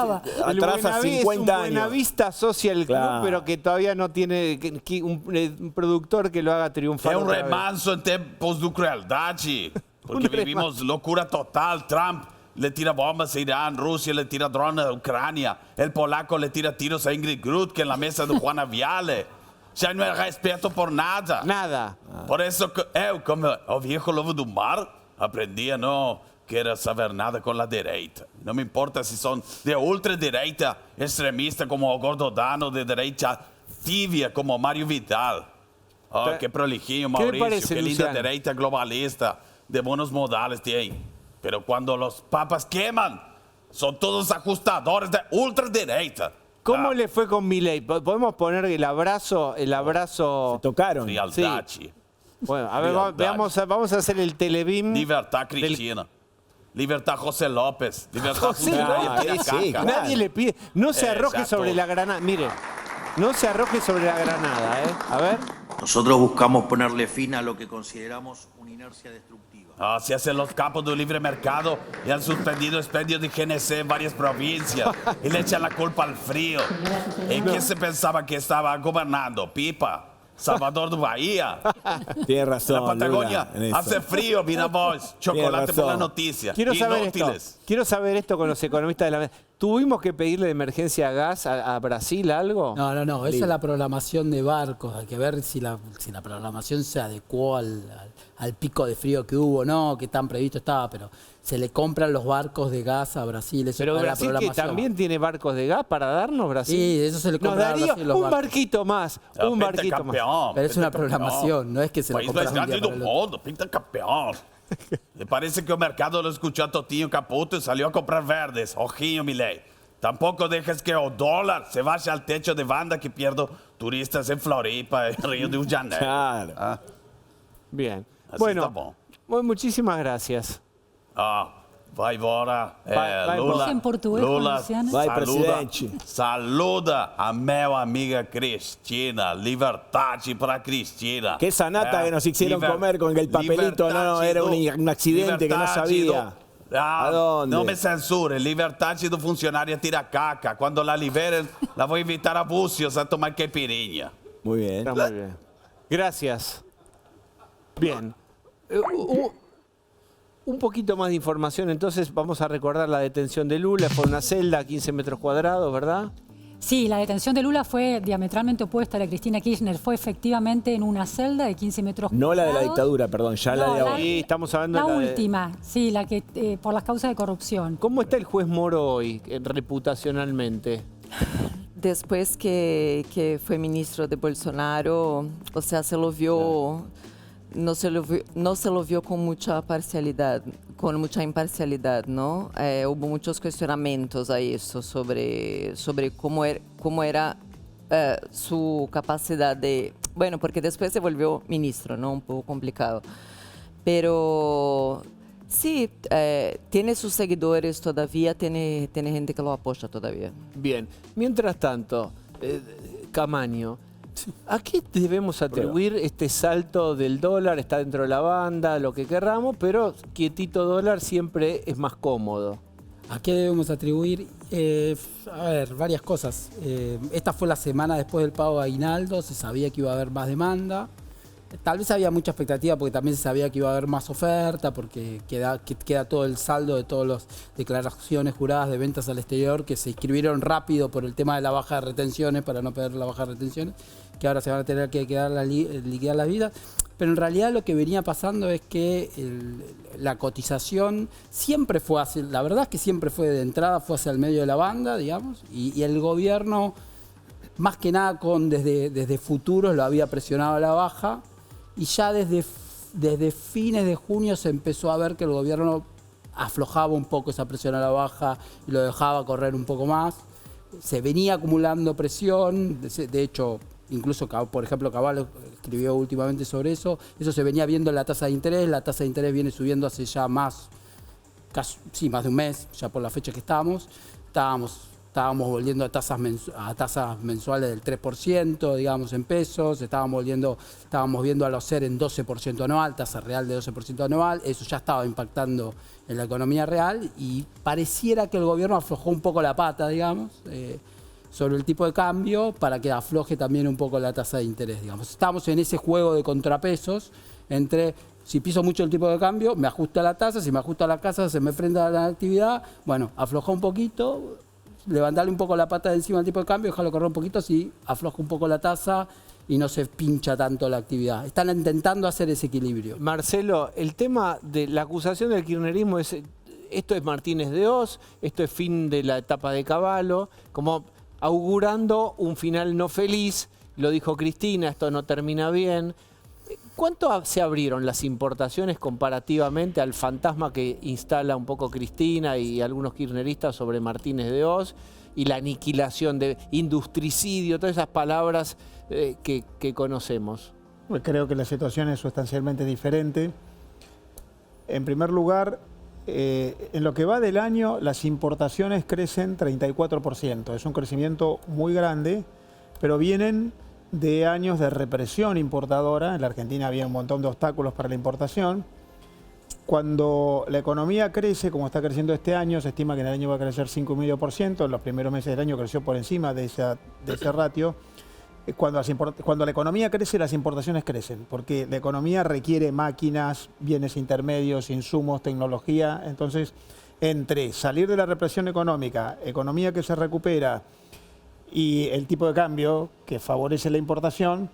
atrás a Buenaví 50 es un años. Buenavista Social Club, Claro. pero que todavía no tiene un productor que lo haga triunfar. É um otra vez. remanso em tempos de crueldade. Porque vivimos loucura total. Trump le tira bombas a Irán, Rusia le tira drones a Ucrânia, el polaco le tira tiros a Ingrid Grut, que en la mesa de Juana Viale. Já não é respeito por nada. Nada. Por isso, eu, como o viejo lobo do mar, aprendi a não querer saber nada com a direita. Não me importa se são de ultradireita extremista como o Gordodano, de direita tibia como Mário Vidal. Que prolijinho, ¿Qué le Maurício, parece, que linda Luciano? direita globalista, de buenos modales tem. Pero quando os papas queman, são todos ajustadores de ultradireita. ¿Cómo le fue con Milei? ¿Podemos poner el abrazo? Se tocaron. Frialdade. Bueno, a ver, Frialdade. vamos a hacer el telebim. Libertar Cristina. Libertar José López. Libertar José Julián López, y sí, Caca. claro. Nadie le pide. No se arroje Exacto. sobre la granada. Mire, no se arroje sobre la granada, ¿eh? A ver. Nosotros buscamos ponerle fin a lo que consideramos una inercia destructiva. Se hacen los campos del libre mercado y han suspendido expendios de GNC en varias provincias y le echan la culpa al frío. ¿En qué se pensaba que estaba gobernando? Pipa, Salvador de Bahía. Tienes razón. La Patagonia Lula, en eso. hace frío, mira vos. Chocolate por la razón. noticia. Quiero saber Inútiles. esto. Quiero saber esto con los economistas de la mesa. ¿Tuvimos que pedirle de emergencia gas a Brasil algo? No. Esa es la programación de barcos. Hay que ver si la programación se adecuó al pico de frío que hubo, no, que tan previsto estaba, pero se le compran los barcos de gas a Brasil. Eso Pero es la Brasil que programación. también tiene barcos de gas para darnos, Brasil. Sí, eso se le Nos compra a daría Brasil los un barcos. barquito más, un barquito más. Pero es una programación, no es que se lo País compran mais un día grande para do el otro. mundo, pinta campeão. Me parece que o mercado lo escuchó a Totinho Caputo y salió a comprar verdes. Ojinho, Milei. Tampoco dejes que el dólar se vaya al techo de banda que pierdo turistas en Floripa, en Río de Janeiro. Claro. Bien. Así Bueno, está bom. muchísimas gracias. vai embora. Vai Lula, em português, Lula Luciana? Vai, saluda, presidente. saluda a minha amiga Cristina. Liberdade para Cristina. Que esa nata que nos hicieron liber- comer con el papelito, no, liberdade era do- un accidente que no liberdade sabía. ¿A dónde? Não me censure. Liberdade do funcionário tiracaca. Quando la liberen, la vou invitar a Bucios a tomar caipirinha. Muy bien. Está muy bien. Gracias. Bien. Un poquito más de información, entonces vamos a recordar la detención de Lula por una celda a 15 metros cuadrados, ¿verdad? Sí, la detención de Lula fue diametralmente opuesta a la de Cristina Kirchner. Fue efectivamente en una celda de 15 metros No cuadrados. la de la dictadura, perdón, ya la No, de ahora. Sí, estamos hablando La de la de- última, sí, la que por las causas de corrupción. ¿Cómo está el juez Moro hoy, reputacionalmente? Después que fue ministro de Bolsonaro, o sea, se lo vio, no se lo vio con mucha parcialidad, con mucha imparcialidad, ¿no? Hubo muchos cuestionamientos a eso sobre cómo era su capacidad de... Bueno, porque después se volvió ministro, ¿no? Un poco complicado. Pero sí, tiene sus seguidores todavía, tiene gente que lo apoya todavía. Bien. Mientras tanto, Camaño, ¿a qué debemos atribuir este salto del dólar? Está dentro de la banda, lo que querramos, pero quietito dólar siempre es más cómodo. ¿A qué debemos atribuir? A ver, varias cosas. Esta fue la semana después del pago de aguinaldo, se sabía que iba a haber más demanda. Tal vez había mucha expectativa porque también se sabía que iba a haber más oferta, porque queda todo el saldo de todas las declaraciones juradas de ventas al exterior que se inscribieron rápido por el tema de la baja de retenciones, para no perder la baja de retenciones, que ahora se van a tener que liquidar las vidas. Pero en realidad lo que venía pasando es que la cotización siempre fue hacia, la verdad es que siempre fue de entrada, fue hacia el medio de la banda, digamos, y el gobierno, más que nada desde futuros, lo había presionado a la baja. Y ya desde fines de junio se empezó a ver que el gobierno aflojaba un poco esa presión a la baja y lo dejaba correr un poco más. Se venía acumulando presión, de hecho, incluso, por ejemplo, Cavallo escribió últimamente sobre eso. Eso se venía viendo en la tasa de interés. La tasa de interés viene subiendo hace ya más de un mes, ya por la fecha que estábamos volviendo a tasas mensuales del 3%, digamos, en pesos. Estábamos viendo a los SER en 12% anual, tasa real de 12% anual. Eso ya estaba impactando en la economía real y pareciera que el gobierno aflojó un poco la pata, digamos, sobre el tipo de cambio para que afloje también un poco la tasa de interés, digamos. Estamos en ese juego de contrapesos entre... Si piso mucho el tipo de cambio, me ajusta la tasa. Si me ajusta la tasa, se me frena la actividad. Bueno, afloja un poquito, levantarle un poco la pata de encima del tipo de cambio, dejarlo correr un poquito, así afloja un poco la tasa y no se pincha tanto la actividad. Están intentando hacer ese equilibrio. Marcelo, el tema de la acusación del kirchnerismo es, esto es Martínez de Oz, esto es fin de la etapa de Cavallo, como augurando un final no feliz. Lo dijo Cristina, esto no termina bien. ¿Cuánto se abrieron las importaciones comparativamente al fantasma que instala un poco Cristina y algunos kirchneristas sobre Martínez de Oz y la aniquilación de industricidio, todas esas palabras que conocemos? Creo que la situación es sustancialmente diferente. En primer lugar, en lo que va del año, las importaciones crecen 34%. Es un crecimiento muy grande, pero vienen de años de represión importadora. En la Argentina había un montón de obstáculos para la importación. Cuando la economía crece, como está creciendo este año, se estima que en el año va a crecer 5,5%, en los primeros meses del año creció por encima de ese ratio. Cuando la economía crece, las importaciones crecen, porque la economía requiere máquinas, bienes intermedios, insumos, tecnología. Entonces, entre salir de la represión económica, economía que se recupera, y el tipo de cambio que favorece la importación,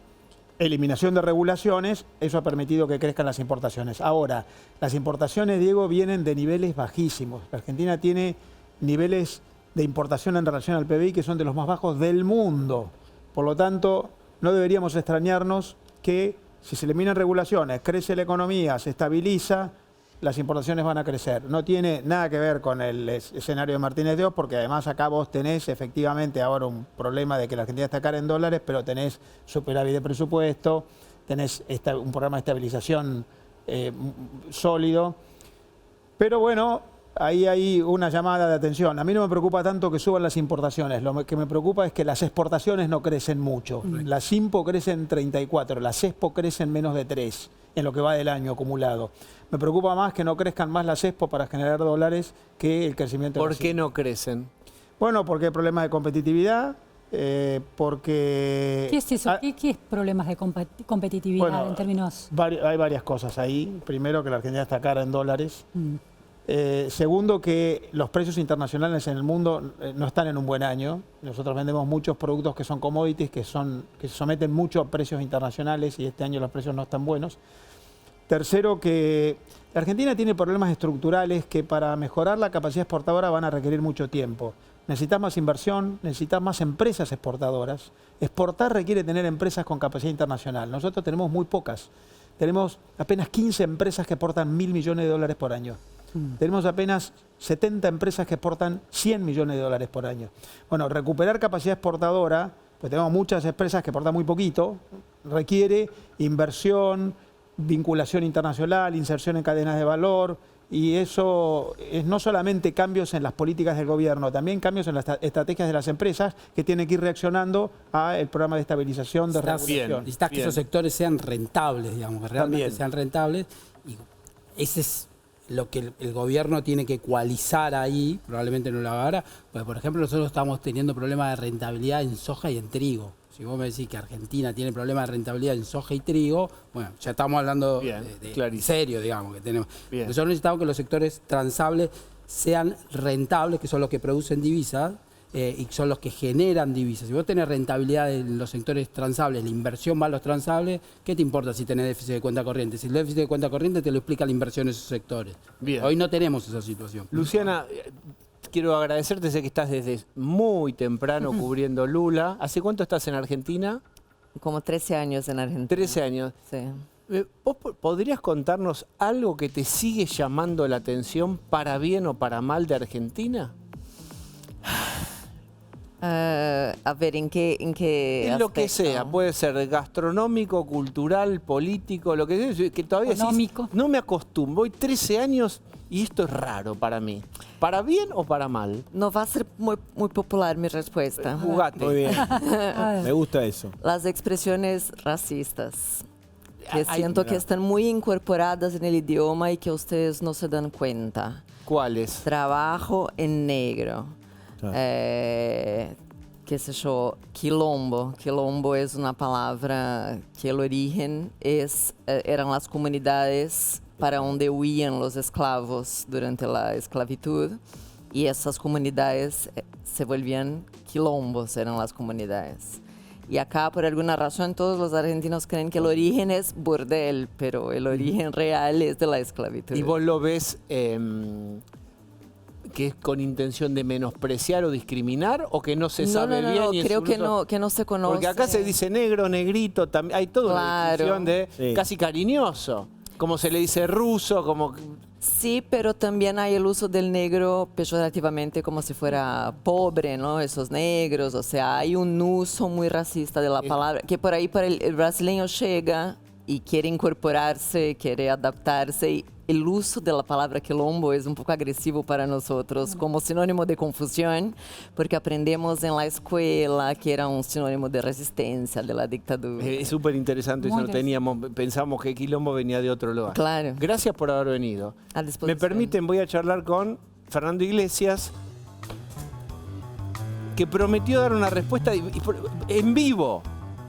eliminación de regulaciones, eso ha permitido que crezcan las importaciones. Ahora, las importaciones, Diego, vienen de niveles bajísimos. La Argentina tiene niveles de importación en relación al PBI que son de los más bajos del mundo. Por lo tanto, no deberíamos extrañarnos que si se eliminan regulaciones, crece la economía, se estabiliza, las importaciones van a crecer. No tiene nada que ver con el escenario de Martínez de Oz, porque además acá vos tenés efectivamente ahora un problema de que la Argentina está cara en dólares, pero tenés superávit de presupuesto, tenés un programa de estabilización sólido. Pero bueno, ahí hay una llamada de atención. A mí no me preocupa tanto que suban las importaciones. Lo que me preocupa es que las exportaciones no crecen mucho. Las IMPO crecen 34, las EXPO crecen menos de 3 en lo que va del año acumulado. Me preocupa más que no crezcan más las EXPO para generar dólares que el crecimiento de ¿Por las qué IMPO. no crecen? Bueno, porque hay problemas de competitividad, porque... ¿Qué es eso? ¿Qué es problemas de competitividad Bueno, en términos...? Hay varias cosas ahí. Primero, que la Argentina está cara en dólares. Segundo, que los precios internacionales en el mundo no están en un buen año. Nosotros vendemos muchos productos que son commodities, que se someten mucho a precios internacionales y este año los precios no están buenos. Tercero, que la Argentina tiene problemas estructurales que para mejorar la capacidad exportadora van a requerir mucho tiempo. Necesitas más inversión, necesitas más empresas exportadoras. Exportar requiere tener empresas con capacidad internacional. Nosotros tenemos muy pocas. Tenemos apenas 15 empresas que exportan $1.000 millones por año. Tenemos apenas 70 empresas que exportan $100 millones por año. Bueno, recuperar capacidad exportadora, pues tenemos muchas empresas que exportan muy poquito, requiere inversión, vinculación internacional, inserción en cadenas de valor, y eso es no solamente cambios en las políticas del gobierno, también cambios en las estrategias de las empresas que tienen que ir reaccionando al programa de estabilización, de regulación. Necesitas que esos sectores sean rentables, digamos, que realmente sean rentables, y ese es lo que el gobierno tiene que ecualizar ahí, probablemente no lo haga ahora, pues por ejemplo nosotros estamos teniendo problemas de rentabilidad en soja y en trigo. Si vos me decís que Argentina tiene problemas de rentabilidad en soja y trigo, bueno, ya estamos hablando de serio, digamos, que tenemos. Nosotros necesitamos que los sectores transables sean rentables, que son los que producen divisas, y son los que generan divisas. Si vos tenés rentabilidad en los sectores transables, la inversión va a los transables, ¿qué te importa si tenés déficit de cuenta corriente? Si el déficit de cuenta corriente te lo explica la inversión en esos sectores. Hoy no tenemos esa situación. Luciana, quiero agradecerte, sé que estás desde muy temprano cubriendo Lula. ¿Hace cuánto estás en Argentina? Como 13 años en Argentina. 13 años. Sí. ¿Vos podrías contarnos algo que te sigue llamando la atención, para bien o para mal, de Argentina? A ver, ¿en qué En lo que aspecto? sea, puede ser gastronómico, cultural, político, lo que sea, que todavía Económico. decís, no me acostumbro, voy 13 años y esto es raro para mí. ¿Para bien o para mal? No va a ser muy popular mi respuesta. Jugate. Muy bien. Me gusta eso. Las expresiones racistas, que Ay, siento mira. que están muy incorporadas en el idioma y que ustedes no se dan cuenta. ¿Cuáles? Trabajo en negro. Claro. Qué sé yo, quilombo. Quilombo es una palabra que el origen eran las comunidades para donde huían los esclavos durante la esclavitud, y esas comunidades se volvían quilombos, eran las comunidades. Y acá, por alguna razón, todos los argentinos creen que el origen es burdel, pero el origen real es de la esclavitud. ¿Y vos lo ves que es con intención de menospreciar o discriminar, o que no se sabe bien? No, y es creo un que uso? que no se conoce. Porque acá se dice negro, negrito, también hay toda una Claro. discusión de Sí. casi cariñoso, como se le dice ruso, como... Sí, pero también hay el uso del negro peyorativamente como si fuera pobre, ¿no? Esos negros, o sea, hay un uso muy racista de la palabra, que por ahí para el brasileño llega y quiere incorporarse, quiere adaptarse, y el uso de la palabra quilombo es un poco agresivo para nosotros, como sinónimo de confusión, porque aprendemos en la escuela que era un sinónimo de resistencia, de la dictadura. Es súper interesante, eso Muy no teníamos, pensamos que quilombo venía de otro lugar. Claro. Gracias por haber venido. A Me disposición. permiten, voy a charlar con Fernando Iglesias, que prometió dar una respuesta en vivo,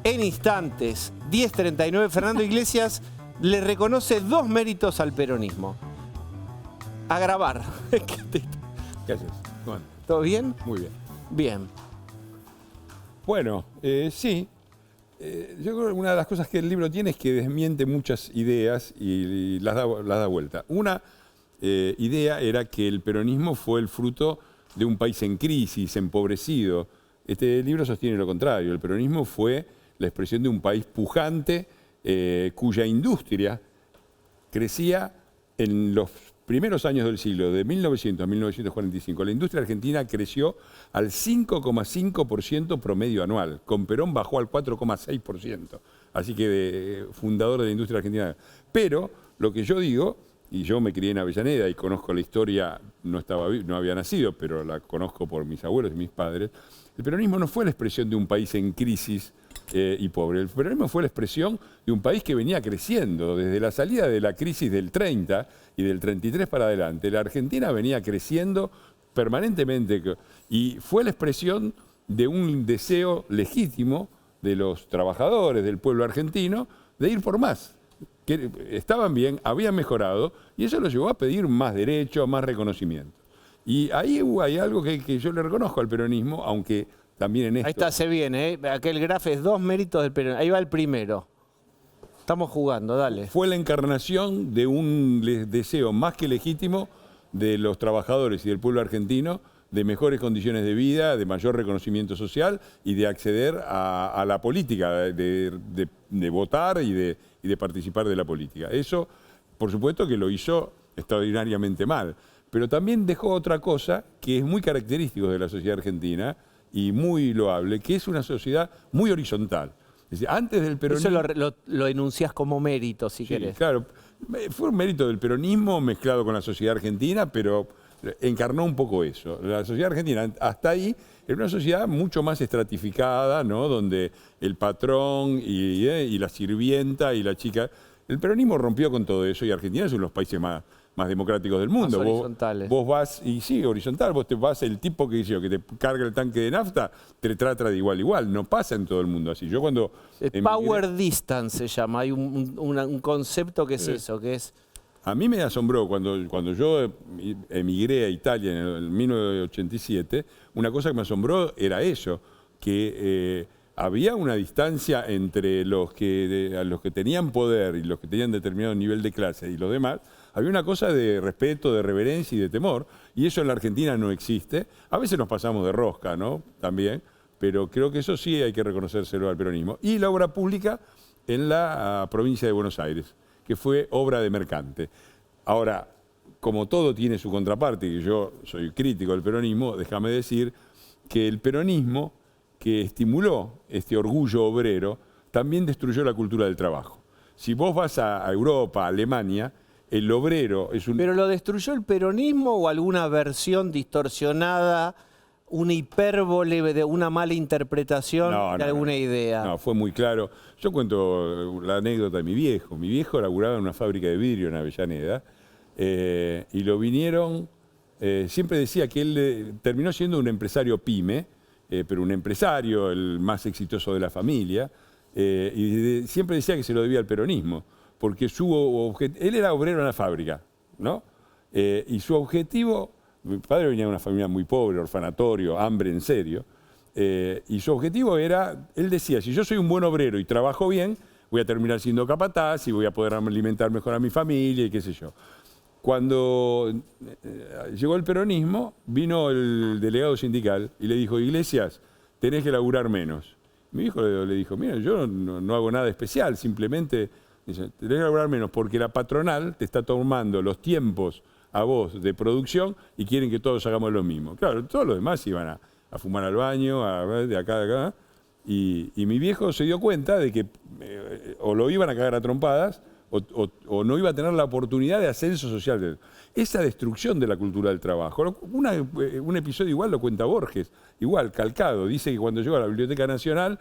en instantes, 10:39. Fernando Iglesias le reconoce 2 méritos al peronismo. A grabar. ¿Qué haces? Bueno, ¿Todo bien? muy bien. Bien. Bueno, sí. Yo creo que una de las cosas que el libro tiene es que desmiente muchas ideas y las da vuelta. Una idea era que el peronismo fue el fruto de un país en crisis, empobrecido. Este libro sostiene lo contrario. El peronismo fue la expresión de un país pujante, cuya industria crecía en los primeros años del siglo, de 1900 a 1945. La industria argentina creció al 5,5% promedio anual. Con Perón bajó al 4,6%. Así que fundador de la industria argentina. Pero lo que yo digo y yo me crié en Avellaneda y conozco la historia, no había nacido, pero la conozco por mis abuelos y mis padres. El peronismo no fue la expresión de un país en crisis y pobre. El peronismo fue la expresión de un país que venía creciendo. Desde la salida de la crisis del 30 y del 33 para adelante, la Argentina venía creciendo permanentemente y fue la expresión de un deseo legítimo de los trabajadores, del pueblo argentino, de ir por más. Que estaban bien, habían mejorado y eso los llevó a pedir más derechos, más reconocimiento. Y ahí hay algo que yo le reconozco al peronismo, aunque también en esto... Ahí está, se viene, ¿eh? Aquel grafo es 2 méritos del peronismo. Ahí va el primero. Estamos jugando, dale. Fue la encarnación de un deseo más que legítimo de los trabajadores y del pueblo argentino de mejores condiciones de vida, de mayor reconocimiento social y de acceder a la política, de votar y de participar de la política. Eso, por supuesto, que lo hizo extraordinariamente mal. Pero también dejó otra cosa que es muy característico de la sociedad argentina y muy loable, que es una sociedad muy horizontal. Es decir, antes del peronismo... Eso lo enuncias como mérito, si querés. Claro, fue un mérito del peronismo mezclado con la sociedad argentina, pero encarnó un poco eso. La sociedad argentina, hasta ahí, era una sociedad mucho más estratificada, ¿no? Donde el patrón y la sirvienta y la chica... El peronismo rompió con todo eso y Argentina es uno de los países más democráticos del mundo. Más horizontales. Vos vas, y sí, horizontal, vos te vas, el tipo que te carga el tanque de nafta, te trata de igual a igual. No pasa en todo el mundo así. Yo cuando... Power distance se llama. Hay un concepto que es eso, que es... A mí me asombró cuando yo emigré a Italia en el 1987, una cosa que me asombró era eso, que había una distancia entre los que tenían poder y los que tenían determinado nivel de clase y los demás. Había una cosa de respeto, de reverencia y de temor, y eso en la Argentina no existe. A veces nos pasamos de rosca, ¿no? También, pero creo que eso sí hay que reconocérselo al peronismo. Y la obra pública en la provincia de Buenos Aires, que fue obra de mercante. Ahora, como todo tiene su contraparte, y yo soy crítico del peronismo, déjame decir que el peronismo que estimuló este orgullo obrero también destruyó la cultura del trabajo. Si vos vas a Europa, a Alemania, el obrero es un... ¿Pero lo destruyó el peronismo o alguna versión distorsionada, una hipérbole de una mala interpretación de alguna idea? No, fue muy claro. Yo cuento la anécdota de mi viejo. Mi viejo laburaba en una fábrica de vidrio en Avellaneda y lo vinieron... siempre decía que él terminó siendo un empresario pyme, pero un empresario, el más exitoso de la familia, y siempre decía que se lo debía al peronismo, porque él era obrero en la fábrica, ¿no? Y su objetivo... Mi padre venía de una familia muy pobre, orfanatorio, hambre en serio, y su objetivo era, él decía, si yo soy un buen obrero y trabajo bien, voy a terminar siendo capataz y voy a poder alimentar mejor a mi familia y qué sé yo. Cuando llegó el peronismo, vino el delegado sindical y le dijo, Iglesias, tenés que laburar menos. Mi hijo le dijo, mira, yo no hago nada especial, simplemente dice, tenés que laburar menos porque la patronal te está tomando los tiempos a vos de producción y quieren que todos hagamos lo mismo. Claro, todos los demás iban a fumar al baño, de acá, y mi viejo se dio cuenta de que o lo iban a cagar a trompadas o no iba a tener la oportunidad de ascenso social. Esa destrucción de la cultura del trabajo. Un episodio igual lo cuenta Borges, igual, calcado. Dice que cuando llegó a la Biblioteca Nacional,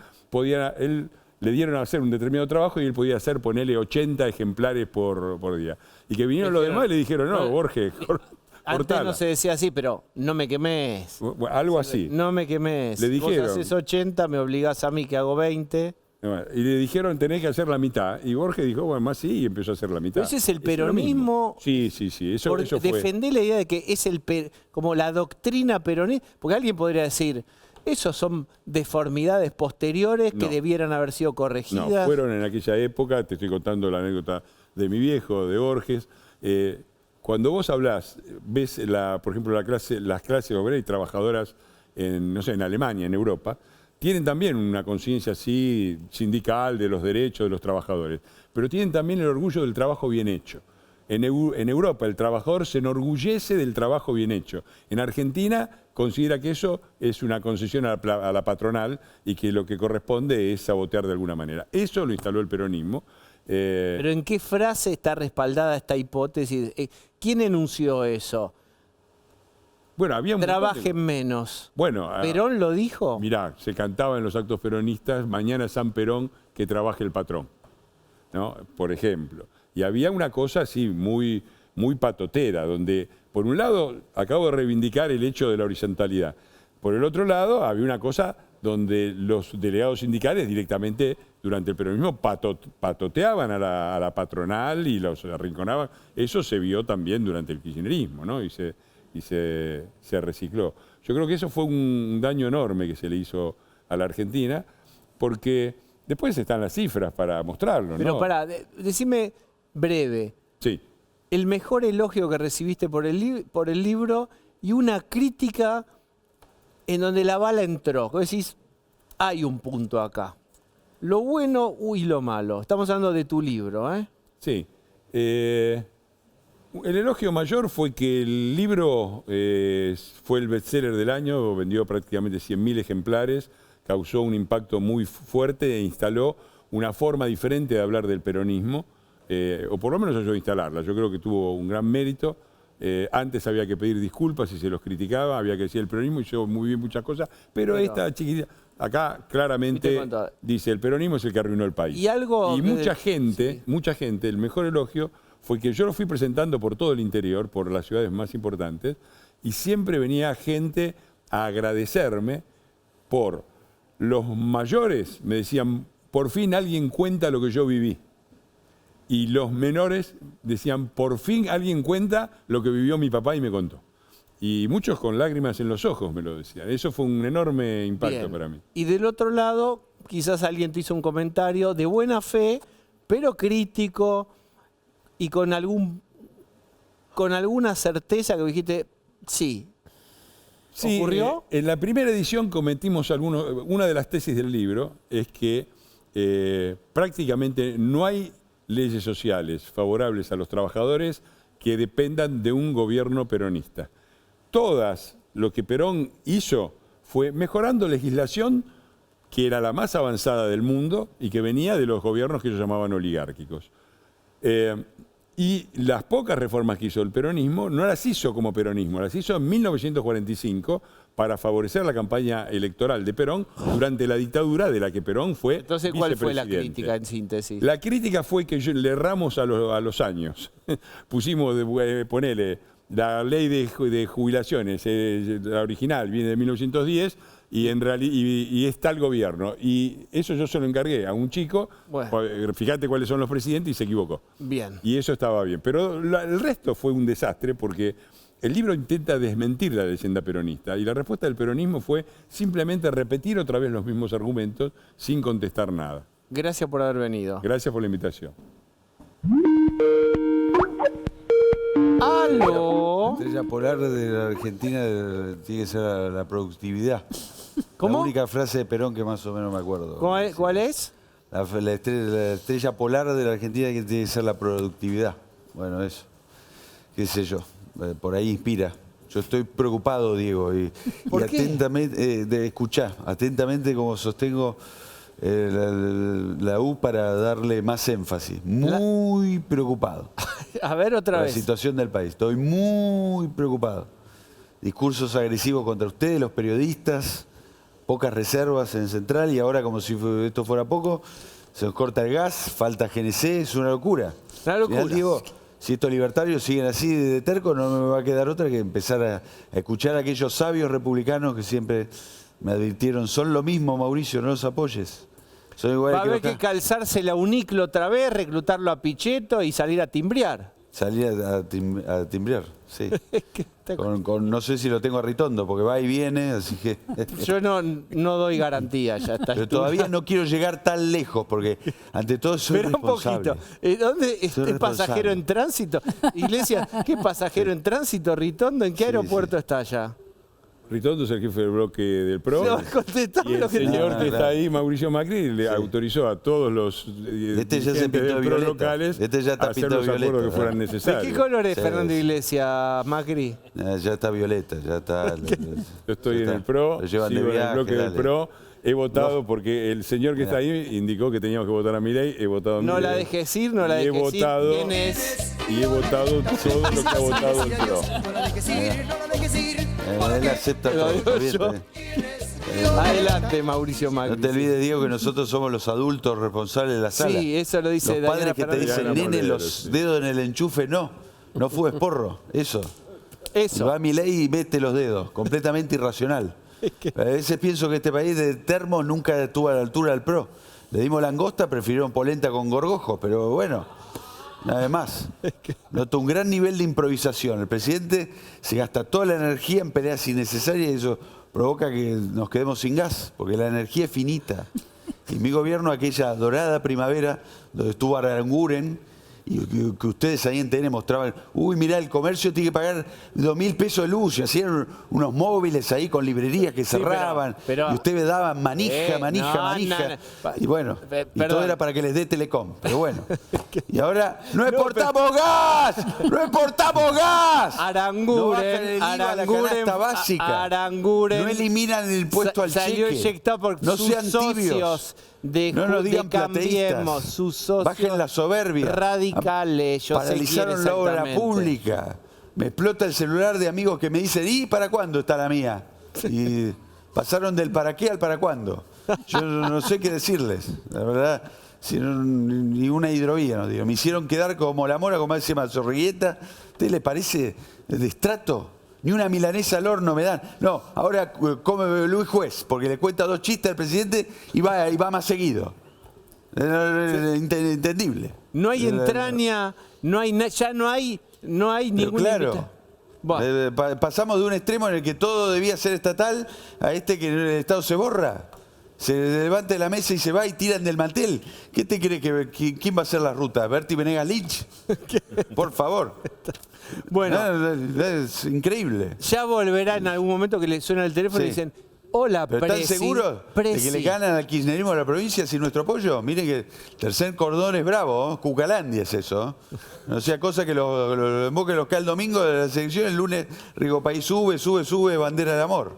le dieron a hacer un determinado trabajo y él podía hacer, ponerle 80 ejemplares por día. Y que vinieron los demás y le dijeron, no, Borges, antes no se decía así, pero no me quemes. Algo así. No me quemes. Le dijeron. Vos haces 80, me obligás a mí que hago 20. Y le dijeron, tenés que hacer la mitad. Y Borges dijo, bueno, más sí, y empezó a hacer la mitad. Pero ese es el peronismo. Sí. Eso fue. Defender la idea de que es como la doctrina peronista. Porque alguien podría decir... Esos son deformidades posteriores que debieran haber sido corregidas. No, fueron en aquella época, te estoy contando la anécdota de mi viejo, de Borges. Cuando vos hablás, ves, por ejemplo, las clases obreras y trabajadoras en Alemania, en Europa, tienen también una conciencia así sindical de los derechos de los trabajadores, pero tienen también el orgullo del trabajo bien hecho. En Europa el trabajador se enorgullece del trabajo bien hecho. En Argentina considera que eso es una concesión a la patronal y que lo que corresponde es sabotear de alguna manera. Eso lo instaló el peronismo Pero ¿en qué frase está respaldada esta hipótesis? ¿Quién enunció eso? Bueno, había un montón Trabajen menos. Bueno, ¿Perón lo dijo? Mirá, se cantaba en los actos peronistas, mañana San Perón, que trabaje el patrón, ¿no? Por ejemplo. Y había una cosa así muy, muy patotera, donde, por un lado, acabo de reivindicar el hecho de la horizontalidad. Por el otro lado, había una cosa donde los delegados sindicales directamente, durante el peronismo, patoteaban a la patronal y los arrinconaban. Eso se vio también durante el kirchnerismo, ¿no? Y se recicló. Yo creo que eso fue un daño enorme que se le hizo a la Argentina, porque después están las cifras para mostrarlo, ¿no? Pero pará, decime breve. Sí. El mejor elogio que recibiste por el libro y una crítica en donde la bala entró. Vos decís, hay un punto acá. Lo bueno y lo malo. Estamos hablando de tu libro, ¿eh? Sí. El elogio mayor fue que el libro fue el bestseller del año, vendió prácticamente 100.000 ejemplares, causó un impacto muy fuerte e instaló una forma diferente de hablar del peronismo, o por lo menos ayudó a instalarla. Yo creo que tuvo un gran mérito. Antes había que pedir disculpas si se los criticaba, había que decir el peronismo hizo muy bien muchas cosas, pero esta chiquitita, acá claramente dice el peronismo es el que arruinó el país. Y mucha gente, el mejor elogio fue que yo lo fui presentando por todo el interior, por las ciudades más importantes, y siempre venía gente a agradecerme por los mayores, me decían, por fin alguien cuenta lo que yo viví. Y los menores decían, por fin alguien cuenta lo que vivió mi papá y me contó. Y muchos con lágrimas en los ojos me lo decían. Eso fue un enorme impacto para mí. Y del otro lado, quizás alguien te hizo un comentario de buena fe, pero crítico, y con alguna certeza que dijiste, sí. Sí, ¿ocurrió? En la primera edición cometimos una de las tesis del libro, es que prácticamente no hay leyes sociales favorables a los trabajadores que dependan de un gobierno peronista. Todas lo que Perón hizo fue mejorando legislación que era la más avanzada del mundo y que venía de los gobiernos que ellos llamaban oligárquicos. Y las pocas reformas que hizo el peronismo no las hizo como peronismo, las hizo en 1945 para favorecer la campaña electoral de Perón durante la dictadura de la que Perón fue Entonces, ¿cuál fue la vicepresidente. crítica en síntesis? La crítica fue que le erramos a los años. Pusimos, ponele, la ley de jubilaciones, la original viene de 1910, y está el gobierno. Y eso yo se lo encargué a un chico, fíjate cuáles son los presidentes, y se equivocó. Bien. Y eso estaba bien. Pero el resto fue un desastre porque el libro intenta desmentir la leyenda peronista y la respuesta del peronismo fue simplemente repetir otra vez los mismos argumentos sin contestar nada. Gracias por haber venido. Gracias por la invitación. ¡Aló! La estrella polar de la Argentina tiene que ser la productividad. ¿Cómo? La única frase de Perón que más o menos me acuerdo. ¿Cuál es? La estrella polar de la Argentina tiene que ser la productividad. Bueno, eso. Qué sé yo. Por ahí inspira. Yo estoy preocupado, Diego, y atentamente, escuchá, atentamente como sostengo la U para darle más énfasis. Muy preocupado. A ver, otra vez. La situación del país. Estoy muy preocupado. Discursos agresivos contra ustedes, los periodistas, pocas reservas en Central y ahora, como si esto fuera poco, se nos corta el gas, falta GNC, es una locura. Una locura. Digo, si estos libertarios siguen así de tercos, no me va a quedar otra que empezar a escuchar a aquellos sabios republicanos que siempre me advirtieron, son lo mismo, Mauricio, no los apoyes. Son iguales Va a haber que calzarse la Uniclo otra vez, reclutarlo a Pichetto y salir a timbrear. Salir a timbrear, sí. No sé si lo tengo a Ritondo, porque va y viene, así que... Yo no doy garantía ya está. Pero todavía no quiero llegar tan lejos, porque ante todo soy responsable. Un poquito. ¿Dónde es pasajero en tránsito? Iglesia, ¿qué pasajero en tránsito, Ritondo? ¿En qué aeropuerto está allá? Ritondo es el jefe del bloque del PRO. No, y el señor que está ahí, Mauricio Macri, le autorizó a todos los dirigentes del PRO locales a hacer los acuerdos que fueran necesarios. ¿De qué color es Fernando Iglesias, Macri? Ya está violeta, ya está. Yo estoy en el PRO, sigo en el bloque del PRO he votado porque el señor que está ahí indicó que teníamos que votar a Milei. He votado a Milei. No la dejes ir, no la dejes ir. ¿Quién es? Y he votado todo lo que ha votado el PRO. Él acepta todo. está bien. Adelante, Mauricio Macri. No te olvides, Diego, que nosotros somos los adultos responsables de la sala. Sí, eso lo dice Los padres Daniela que te Fernández. dicen, nene, los dedos en el enchufe, no fumes porro. Eso. Va a Milei y mete los dedos. Completamente irracional. A veces pienso que este país de termos nunca estuvo a la altura del PRO. Le dimos langosta, prefirieron polenta con gorgojos, pero bueno, nada más. Noto un gran nivel de improvisación. El presidente se gasta toda la energía en peleas innecesarias y eso provoca que nos quedemos sin gas, porque la energía es finita. Y mi gobierno, aquella dorada primavera, donde estuvo Aranguren, y que ustedes ahí en TN mostraban, uy, mirá, el comercio tiene que pagar 2.000 pesos de luz, y hacían unos móviles ahí con librerías que cerraban, y ustedes daban manija. Y bueno, y todo era para que les dé Telecom, pero bueno. Y ahora, ¡no exportamos gas! ¡No exportamos gas! Aranguren, no la canasta básica. Aranguren. No eliminan el impuesto al salió cheque. inyectado por no sus sean tibios. socios de Cambiemos, sus socios bajen la soberbia. radicales. Yo paralizaron la obra pública. Me explota el celular de amigos que me dicen, ¿y para cuándo está la mía? Y pasaron del para qué al para cuándo. Yo no sé qué decirles, la verdad. Ni una hidrovía, no digo. Me hicieron quedar como la mora, como dice Mazorrigueta. ¿A usted le parece de estrato? Ni una milanesa al horno me dan. No, ahora come Luis Juez, porque le cuenta 2 chistes al presidente y va más seguido. Entendible. No hay entraña, ya no hay ninguna claro. Bueno. Pasamos de un extremo en el que todo debía ser estatal a este que el Estado se borra. Se levanta de la mesa y se va y tiran del mantel. ¿Qué te cree quién va a hacer la ruta? ¿Berti Venegas Lynch? Por favor. Bueno, es increíble. Ya volverá en algún momento que le suena el teléfono y dicen, hola, ¿pero están seguros de que le ganan al kirchnerismo a la provincia sin nuestro apoyo? Miren que el tercer cordón es bravo, ¿eh? Cucalandia es eso. No sea cosa que lo emboquen los cae el domingo de la selección, el lunes Rigo País sube, bandera de amor.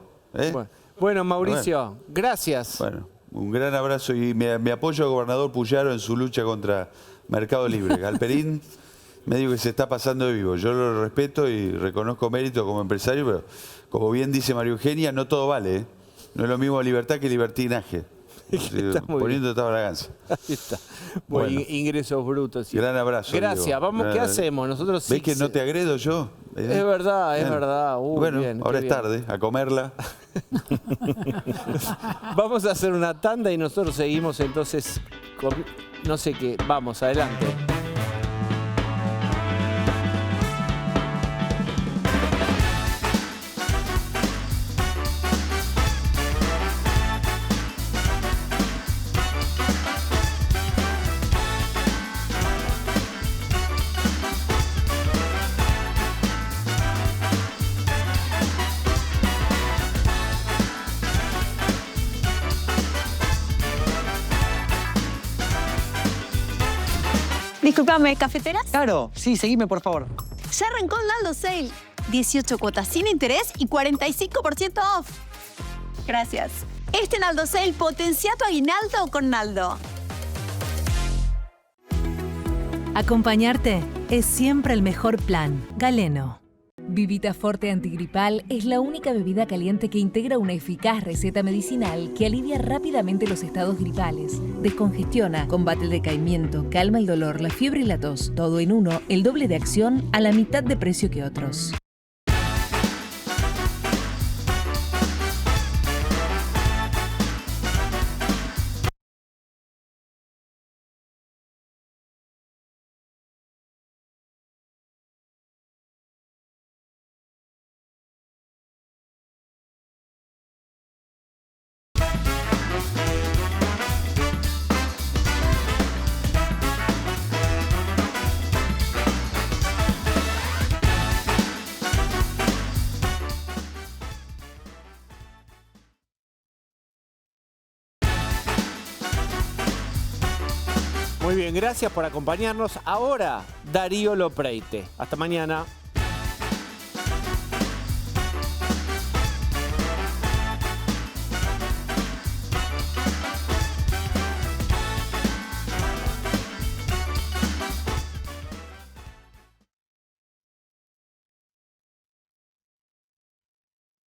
Bueno, Mauricio, gracias. Bueno, un gran abrazo y me apoyo al gobernador Puyaro en su lucha contra Mercado Libre. Galperín medio que se está pasando de vivo. Yo lo respeto y reconozco mérito como empresario, pero como bien dice María Eugenia, no todo vale, ¿eh? No es lo mismo libertad que libertinaje. Poniendo esta braganza. Ahí está. Bueno, ingresos brutos. Sí. Gran abrazo. Gracias. Digo. Vamos, ¿qué hacemos? Nosotros ¿Ves que no te agredo yo? Es verdad, es verdad. Bueno, bien, ahora es tarde, a comerla. Vamos a hacer una tanda y nosotros seguimos entonces con no sé qué. Vamos, adelante. Disculpame, ¿cafeteras? Claro, sí, seguime por favor. Ya arrancó el Naldo Sale. 18 cuotas sin interés y 45% off. Gracias. Este Naldo Sale potencia tu aguinaldo con Naldo. Acompañarte es siempre el mejor plan. Galeno. Vivita Forte Antigripal es la única bebida caliente que integra una eficaz receta medicinal que alivia rápidamente los estados gripales, descongestiona, combate el decaimiento, calma el dolor, la fiebre y la tos. Todo en uno, el doble de acción a la mitad de precio que otros. Muy bien, gracias por acompañarnos. Ahora, Darío Lopreite. Hasta mañana.